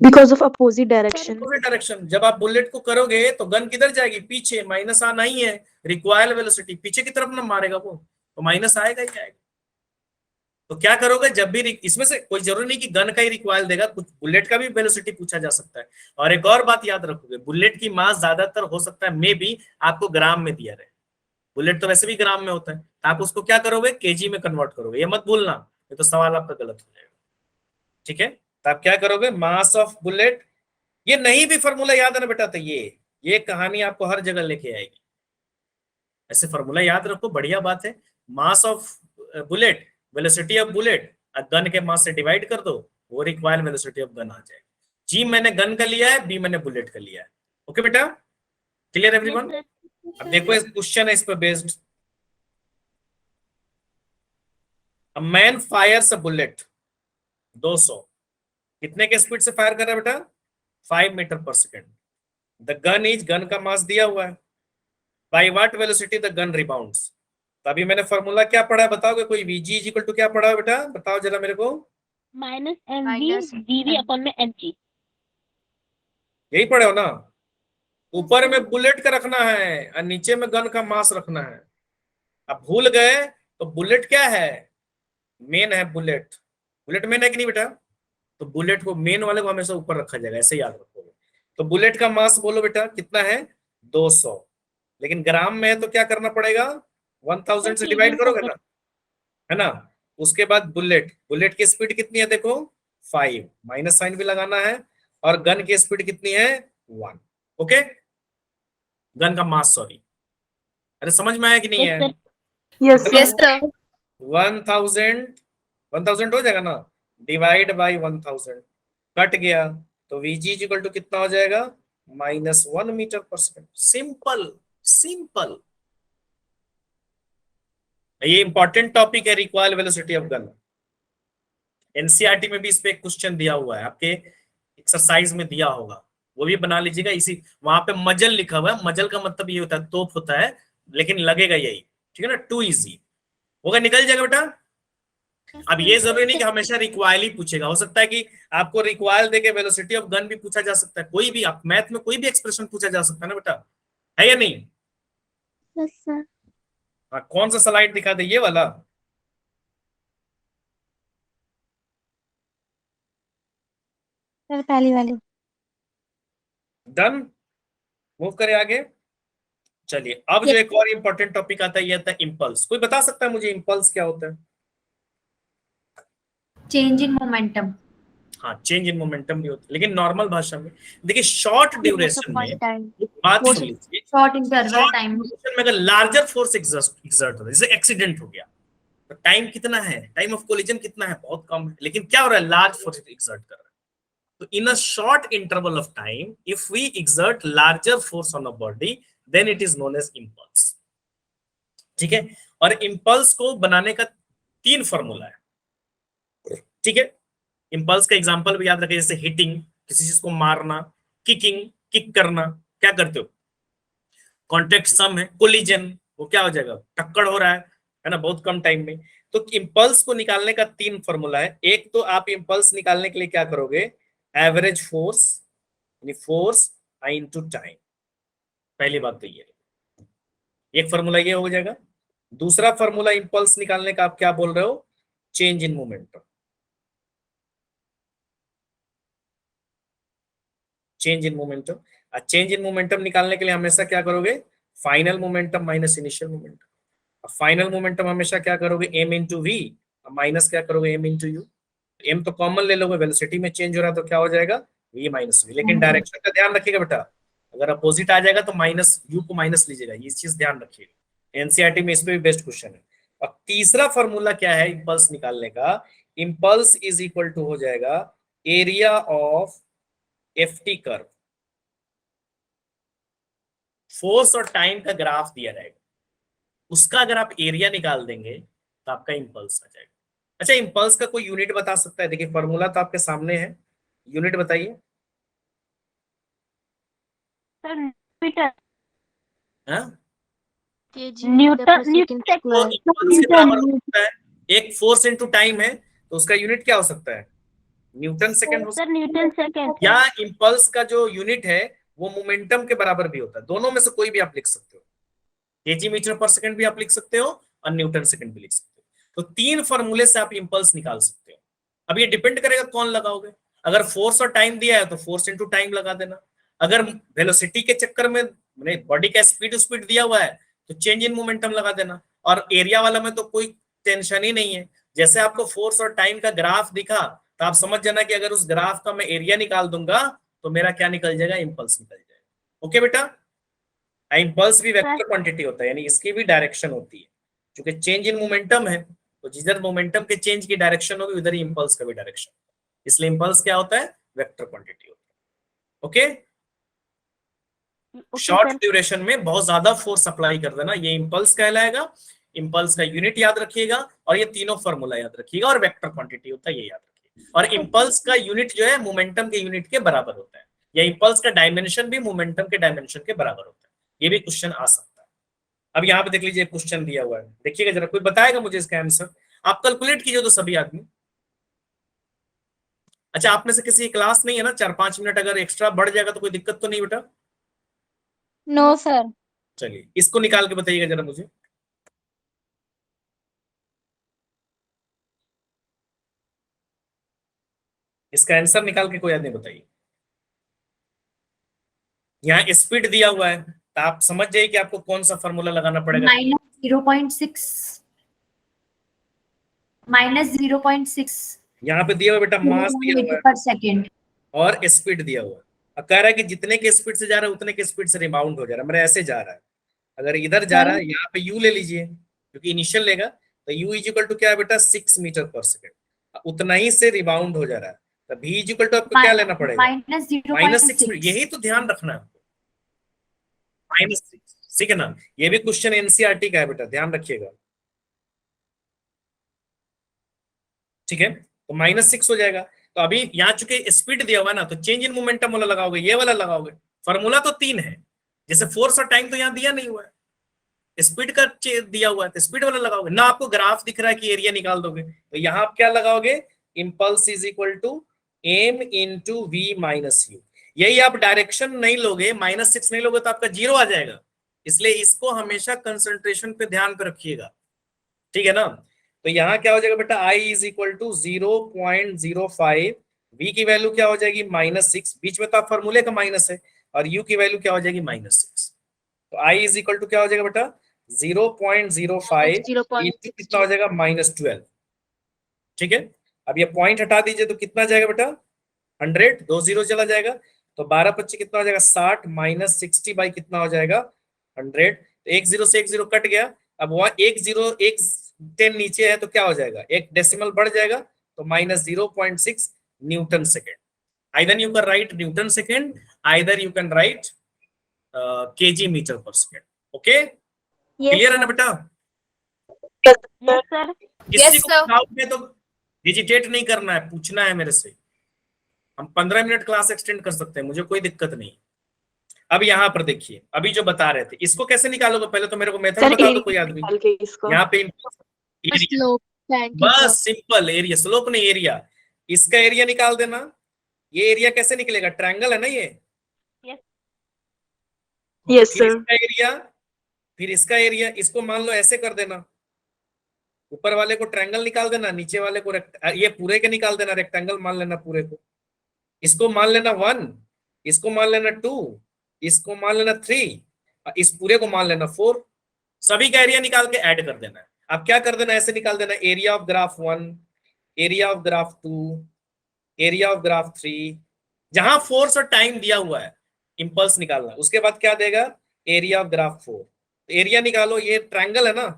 Because of opposite direction. Direction, जब आप बुलेट को करोगे तो गन किधर जाएगी, पीछे, माइनस आना ही है। रिक्वायर्ड वेलोसिटी पीछे की तरफ ना मारेगा वो, तो माइनस आएगा ही आएगा। तो क्या करोगे, जब भी इसमें से कोई जरूरी नहीं कि गन का ही रिक्वायर देगा, कुछ बुलेट का भी वेलोसिटी पूछा जा सकता है। और एक और बात याद रखोगे, बुलेट की मास ज्यादातर हो सकता है मे बी आपको ग्राम में दिया रहे। बुलेट तो वैसे भी ग्राम में होता है, तो आप उसको क्या करोगे, केजी में कन्वर्ट करोगे, ये मत भूलना। ये तो सवाल आपका गलत हो जाएगा। ठीक है, तो आप क्या करोगे, मास ऑफ बुलेट, ये नहीं भी फॉर्मूला याद है ना बेटा, तो ये कहानी आपको हर जगह लेके आएगी। ऐसे फॉर्मूला याद रखो, बढ़िया बात है। Mass of bullet, velocity of bullet gun के मास से डिवाइड कर दो, वो रिक्वायर्ड वेलोसिटी ऑफ गन आ जाएगा। जी मैंने गन का लिया है, बी मैंने बुलेट का लिया है। ओके बेटा, क्लियर एवरीवन? अब देखो इस क्वेश्चन है इस पर based. A man Fyers a bullet 200, कितने के स्पीड से फायर कर रहा है बेटा? 5 metre per second. The gun is, gun का मास दिया हुआ है, by what velocity the gun rebounds. तो अभी मैंने फॉर्मूला क्या पढ़ा है बताओगे कोई? वीजी इज इक्वल टू क्या पढ़ा है बेटा, बताओ जरा मेरे को। माइनस mv dv अपॉन में mg। यही पढ़े हो ना? ऊपर में बुलेट का रखना है और नीचे में गन का मास रखना है। अब भूल गए तो बुलेट क्या है? मेन है बुलेट। बुलेट मेन है कि नहीं बेटा? तो बुलेट को, मेन वाले को हमेशा ऊपर रखा जाएगा, ऐसे याद रखोगे। तो बुलेट का मास बोलो बेटा कितना है? 200। लेकिन ग्राम में है तो क्या करना पड़ेगा? 1000 से डिवाइड करोगे ना, है ना? उसके बाद बुलेट, बुलेट की स्पीड कितनी है देखो 5, माइनस साइन भी लगाना है, और गन की स्पीड कितनी है 1। ओके, गन का मास, सॉरी। अरे समझ में आया कि नहीं है? यस यस सर 1000 हो जाएगा ना, डिवाइड बाई 1000, कट गया तो वीजी इक्वल टू कितना हो जाएगा? -1 metre per second. Simple simple. ये इंपॉर्टेंट टॉपिक है, required velocity of gun. NCERT में भी इस पे एक क्वेश्चन दिया हुआ है, आपके एक्सरसाइज में दिया होगा, वो भी बना लीजिएगा। इसी वहां पे मजल लिखा हुआ है, मजल का मतलब ये होता है तोप होता है, लेकिन लगेगा यही, ठीक है ना? टू इजी होगा, निकल जाएगा बेटा। अब ये जरूरी नहीं कि हमेशा रिक्वायल ही पूछेगा, हो सकता है कि आपको रिक्वायल देके वेलोसिटी ऑफ गन भी पूछा जा सकता है, कोई भी, आप मैथ में कोई भी एक्सप्रेशन पूछा जा सकता है ना बेटा, है या नहीं? Yes sir. हाँ, कौन सा स्लाइड दिखा दे, ये वाला? सर पहली वाली। डन, मूव करें आगे। चलिए, अब जो एक और इंपॉर्टेंट टॉपिक आता है, ये आता है इंपल्स। कोई बता सकता है मुझे इंपल्स क्या होता है? Change in momentum. हाँ, चेंज इन मोमेंटम भी होता है, लेकिन नॉर्मल भाषा में देखिए, शॉर्ट ड्यूरेशन में, बात सुन लीजिए, शॉर्ट इंटरवल टाइम में अगर लार्जर फोर्स एग्जर्ट होता है, जैसे एक्सीडेंट हो गया, तो टाइम कितना है, टाइम ऑफ कोलिजन कितना है? बहुत कम है, लेकिन क्या हो रहा है? लार्ज फोर्स एग्जर्ट कर रहा है। तो in a short interval of time, if we exert larger force on a body, then it is known as impulse. ठीक है, और इंपल्स को बनाने का 3 फॉर्मूला है। ठीक है, इंपल्स का एग्जांपल भी याद रखें, जैसे हिटिंग, किसी चीज को मारना, किकिंग, किक करना, क्या करते हो? कॉन्टेक्ट सम है, कोलिजन, वो क्या हो जाएगा? टक्कर हो रहा है ना, बहुत कम टाइम में। तो इंपल्स को निकालने का 3 फॉर्मूला है। एक तो आप इंपल्स निकालने के लिए क्या करोगे? एवरेज फोर्स, यानी फोर्स इनटू टाइम। पहली बात तो ये, एक फॉर्मूला ये हो जाएगा। दूसरा फॉर्मूला इंपल्स निकालने का आप क्या बोल रहे हो? Change in momentum. Change in momentum, change in momentum निकालने के लिए हमेशा क्या करोगे? Final momentum minus initial momentum. Final momentum हमेशा क्या करोगे? एम इंटू वी, माइनस क्या करोगे? M into U. एम तो कॉमन ले लोगे, वेलोसिटी में चेंज हो रहा है तो क्या हो जाएगा? V minus V. लेकिन डायरेक्शन का ध्यान रखिएगा बेटा, अगर अपोजिट आ जाएगा तो माइनस यू को माइनस लीजिएगा, ये चीज ध्यान रखिएगा। एनसीईआरटी में इसमें भी बेस्ट क्वेश्चन है। और तीसरा फॉर्मूला क्या है इंपल्स निकालने का? इंपल्स इज इक्वल टू हो जाएगा area of FT curve. Force और टाइम का ग्राफ दिया जाएगा, उसका अगर आप एरिया निकाल देंगे तो आपका इंपल्स आ जाएगा। अच्छा, इंपल्स का कोई यूनिट बता सकता है? देखिए फॉर्मूला तो आपके सामने है, यूनिट बताइए। सर मीटर, हाँ? न्यूटन तो impulse के बराबर हो सकता है, एक फोर्स इनटू टाइम है तो उसका यूनिट क्या हो सकता है? न्यूटन सेकंड हो सकता सर न्यूटन सेकंड। है, या इंपल्स का जो यूनिट है वो मोमेंटम के बराबर भी होता है। दोनों में से कोई भी आप लिख सकते हो, केजी मीटर पर सेकंड भी आप लिख सकते हो और न्यूटन सेकंड भी लिख सकते हो। तो 3 फॉर्मूले से आप इंपल्स निकाल सकते हो। अब ये डिपेंड करेगा कौन लगाओगे। अगर फोर्स और टाइम दिया है तो फोर्स इनटू टाइम लगा देना। अगर वेलोसिटी के चक्कर में बॉडी का स्पीड दिया हुआ है तो चेंज इन मोमेंटम लगा देना। और एरिया वाला में तो कोई टेंशन ही नहीं है, जैसे आपको फोर्स और टाइम का ग्राफ दिखा तो आप समझ जाना कि अगर उस ग्राफ का मैं एरिया निकाल दूंगा तो मेरा क्या निकल जाएगा, इम्पल्स निकल जाएगा। ओके बेटा, इम्पल्स भी वेक्टर क्वांटिटी होता है, यानी इसकी भी डायरेक्शन होती है। क्योंकि चेंज इन मोमेंटम है तो जिधर मोमेंटम के चेंज की डायरेक्शन होगी उधर ही इम्पल्स का भी डायरेक्शन, इसलिए इम्पल्स क्या होता है, वेक्टर क्वांटिटी होता है। ओके, शॉर्ट ड्यूरेशन में बहुत ज्यादा फोर्स अप्लाई कर देना, ये इम्पल्स कहलाएगा। इम्पल्स का यूनिट याद रखिएगा और ये तीनों फॉर्मूला याद रखिएगा, और वेक्टर क्वांटिटी होता है ये याद रखिएगा। और इम्पल्स का यूनिट जो है मोमेंटम के यूनिट के बराबर होता है, या इम्पल्स का डायमेंशन भी मोमेंटम के डायमेंशन के बराबर होता है। ये भी क्वेश्चन आ सकता है। अब यहाँ पे देख लीजिए क्वेश्चन दिया हुआ है, देखिएगा जरा, कोई बताएगा मुझे इसका आंसर? आप कैलकुलेट कीजिए तो सभी आदमी। अच्छा, आप में से किसी क्लास नहीं है ना, 4-5 मिनट अगर एक्स्ट्रा बढ़ जाएगा तो कोई दिक्कत तो नहीं बेटा? No sir. चलिए इसको निकाल के बताइएगा जरा मुझे। इसका आंसर निकाल के कोई आदमी बताइए। यहाँ स्पीड दिया हुआ है तो आप समझ जाइए कि आपको कौन सा फॉर्मूला लगाना पड़ेगा। -0.6 यहाँ पे दिया हुआ बेटा मास दिया हुआ है पर सेकेंड और स्पीड दिया हुआ है। अब कह रहा है कि जितने के स्पीड से जा रहा है उतने के स्पीड से रिबाउंड हो जा रहा है, मेरा ऐसे जा रहा है। अगर इधर जा रहा है यहाँ पे u ले लीजिए क्योंकि इनिशियल लेगा, तो u इक्वल टू क्या है बेटा, 6 मीटर पर सेकेंड। उतना ही से रिबाउंड हो जा रहा है, तो v इक्वल टू आपको क्या लेना पड़ेगा, -6। यही तो ध्यान रखना है आपको, -6। ठीक है ना, ये भी क्वेश्चन एनसीईआरटी का है बेटा, ध्यान रखिएगा। ठीक है, तो -6 हो जाएगा। तो अभी यहाँ चूंकि स्पीड दिया हुआ है ना, तो चेंज इन मोमेंटम वाला लगाओगे, ये वाला लगाओगे। फॉर्मूला तो 3 है, जैसे फोर्स और टाइम तो यहाँ दिया नहीं हुआ है, स्पीड का दिया हुआ है तो स्पीड वाला लगाओगे ना। आपको ग्राफ दिख रहा है कि एरिया निकाल दोगे, तो यहाँ आप क्या लगाओगे, impulse is equal to m into V minus U. यही आप डायरेक्शन नहीं लोगे, -6 नहीं लोगे तो आपका 0 आ जाएगा। इसलिए इसको हमेशा कंसंट्रेशन पे ध्यान पे रखिएगा, ठीक है ना। तो यहाँ क्या हो जाएगा बेटा, I is equal to 0.05, v की वैल्यू क्या हो जाएगी, -6। बीच में तो आप फॉर्मूले का माइनस है, और u की वैल्यू क्या हो जाएगी, -6। तो I इज इक्वल टू क्या हो जाएगा बेटा, 0.05 कितना हो जाएगा, -12। ठीक है, अब ये पॉइंट हटा दीजिए तो कितना जाएगा बेटा, 100, 2 0 चला जाएगा, तो 12×5 कितना हो जाएगा, 60 -60 बाई कितना हो जाएगा, 100। तो 1 0 से 1 0 कट गया। अब वहां 1 0 1 10 नीचे है तो क्या हो जाएगा, एक डेसिमल बढ़ जाएगा, तो -0.6 newton second. Either you can write newton second, either you can write KG metre per second. Okay, clear है ना बेटा? Yes sir. किसी को डाउट है तो डिजिटेट नहीं करना है, पूछना है मेरे से। हम 15 मिनट क्लास एक्सटेंड कर सकते हैं, मुझे कोई दिक्कत नहीं। अब यहाँ पर देखिए, अभी जो बता रहे थे इसको कैसे निकालोगे, पहले तो मेरे को मेथड बता दो कोई आदमी। यहाँ पे बस सिंपल एरिया, स्लोप नहीं एरिया, इसका एरिया निकाल देना। ये एरिया कैसे निकलेगा, ट्रायंगल है ना ये, यस सर। इसका एरिया, फिर इसका एरिया, इसको मान लो ऐसे कर देना, ऊपर वाले को ट्रायंगल निकाल देना, नीचे वाले को ये पूरे के निकाल देना, रेक्टेंगल मान लेना पूरे को। इसको मान लेना 1, इसको मान लेना 2, इसको मान लेना 3, इस पूरे को मान लेना 4। सभी का एरिया निकाल के ऐड कर देना है। अब क्या कर देना, ऐसे निकाल देना, area of graph 1, area of graph 2, area of graph 3। जहां फोर्स और टाइम दिया हुआ है इंपल्स निकालना, उसके बाद क्या देगा, एरिया ऑफ ग्राफ 4। एरिया निकालो, ये ट्रायंगल है ना,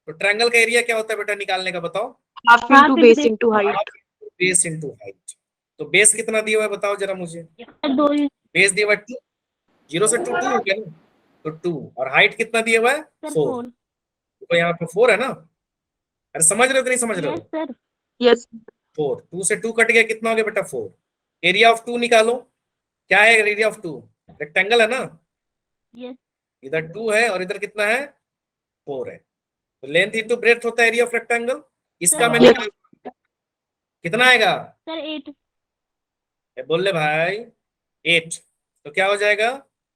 तो ट्रायंगल का एरिया क्या होता है बेटा निकालने का, बताओ, half into base into height. Base into height. तो बेस कितना दिया हुआ है बताओ जरा मुझे, 2 बेस दिया हुआ है 2, 0 से 2 2 हो गया ना, तो 2, और हाइट कितना दिया हुआ है, 4। तो यहाँ पे 4 है ना, अरे समझ रहे हो कि नहीं समझ रहे हो, सर। यस 4, 2 से 2 कट गया, कितना हो गया बेटा 4। एरिया ऑफ 2 निकालो, क्या है एरिया ऑफ 2, रेक्टेंगल है ना, यस इधर 2 है और इधर कितना है, 4 है। तो लेंथ इंटू ब्रेड्थ होता है एरिया ऑफ रेक्टेंगल। इसका मैं निकाल, कितना आएगा सर 8। बोल ले भाई 8, तो क्या हो जाएगा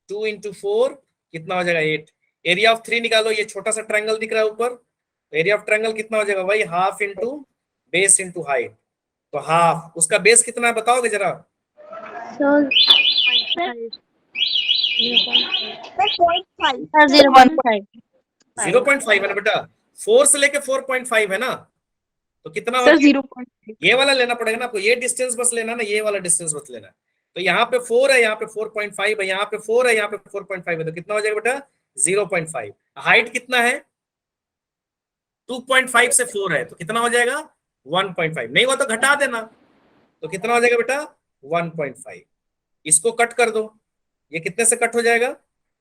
2 इंटू 4 कितना हो जाएगा 8। एरिया ऑफ 3 निकालो, ये छोटा सा ट्रायंगल दिख रहा है ऊपर, तो एरिया ऑफ ट्रायंगल कितना हो जाएगा भाई, half into base into height. तो हाफ, उसका बेस कितना है बताओगे जरा, सर 0.5 0.5 है ना बेटा, 4 से लेके 4.5 है ना, तो कितना हो सर जाएगा? 0.6। ये वाला लेना पड़ेगा ना आपको, ये डिस्टेंस बस लेना ना, ये वाला डिस्टेंस बस लेना। तो यहाँ पे 4 है, यहाँ पे 4.5 है, यहाँ पे 4 है, यहाँ पे 4.5 है, तो कितना हो जाएगा बेटा? 0.5। हाइट कितना है? 2.5 से 4 है, तो कितना हो जाएगा? 1.5। नहीं हुआ तो घटा देना, तो कितना हो जाएगा बेटा? 1.5। इसको कट कर दो, ये कितने से कट हो जाएगा?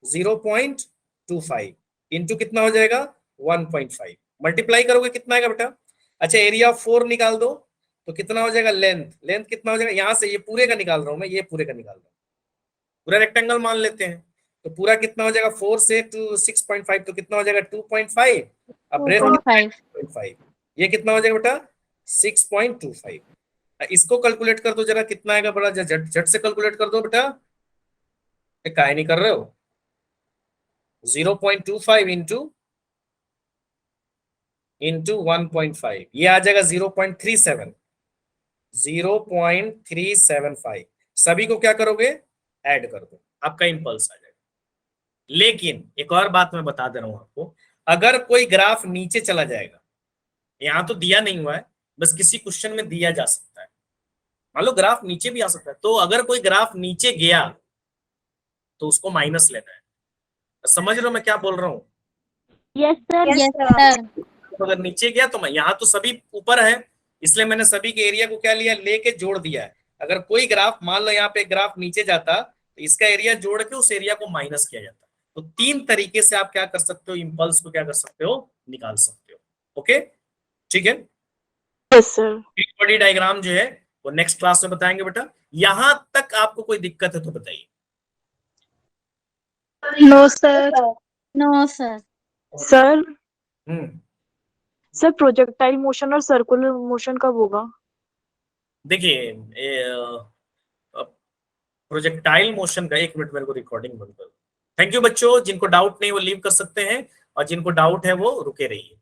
0.25 इंटू कितना हो जाएगा? 1.5। मल्टीप्लाई करोगे कितना आएगा बेटा? अच्छा, एरिया ऑफ 4 निकाल दो, तो कितना हो जाएगा? लेंथ कितना हो जाएगा? यहां से ये पूरे का निकाल रहा हूं मैं, ये पूरे का निकाल रहा हूं, पूरा रेक्टेंगल मान लेते हैं, तो पूरा कितना हो जाएगा? 4 से 6.5, तो कितना हो जाएगा? 2.5। अब ब्रेथ 2.5 6.5, ये कितना हो जाएगा बेटा? 6.25। इसको कैलकुलेट कर दो जरा, कितना आएगा बड़ा? झट झट से कैलकुलेट कर दो बेटा, काहे नहीं कर रहे हो? 0.25 इंटू 1.5, ये आ जाएगा 0.37, 0.375। सभी को क्या करोगे? ऐड कर दो, आपका इंपल्स आ जाएगा। लेकिन एक और बात मैं बता दे रहा हूं आपको, अगर कोई ग्राफ नीचे चला जाएगा, यहां तो दिया नहीं हुआ है, बस किसी क्वेश्चन में दिया जा सकता है, मान लो ग्राफ नीचे भी आ सकता है, तो अगर कोई ग्राफ नीचे गया तो उसको माइनस लेना है। समझ रहे हो मैं क्या बोल रहा हूं? Yes sir. Yes sir. तो अगर नीचे गया तो मैं, यहाँ तो सभी ऊपर है, इसलिए मैंने सभी के एरिया को क्या लिया? लेके जोड़ दिया है। अगर कोई ग्राफ, मान लो यहाँ पे ग्राफ नीचे जाता, तो इसका एरिया जोड़ के उस एरिया को माइनस किया जाता। तो 3 तरीके से आप क्या कर सकते हो? इंपल्स को क्या कर सकते हो? निकाल सकते हो। ओके, ठीक है। Yes sir. बड़ी डायग्राम जो है वो नेक्स्ट क्लास में बताएंगे बेटा। यहां तक आपको कोई दिक्कत है तो बताइए। No sir. No sir. Sir hmm, sir projectile motion और सर्कुलर मोशन कब होगा? देखिए, प्रोजेक्टाइल मोशन का, 1 मिनट मेरे को रिकॉर्डिंग बंद करो। थैंक यू बच्चों, जिनको डाउट नहीं वो लीव कर सकते हैं, और जिनको डाउट है वो रुके रहिए।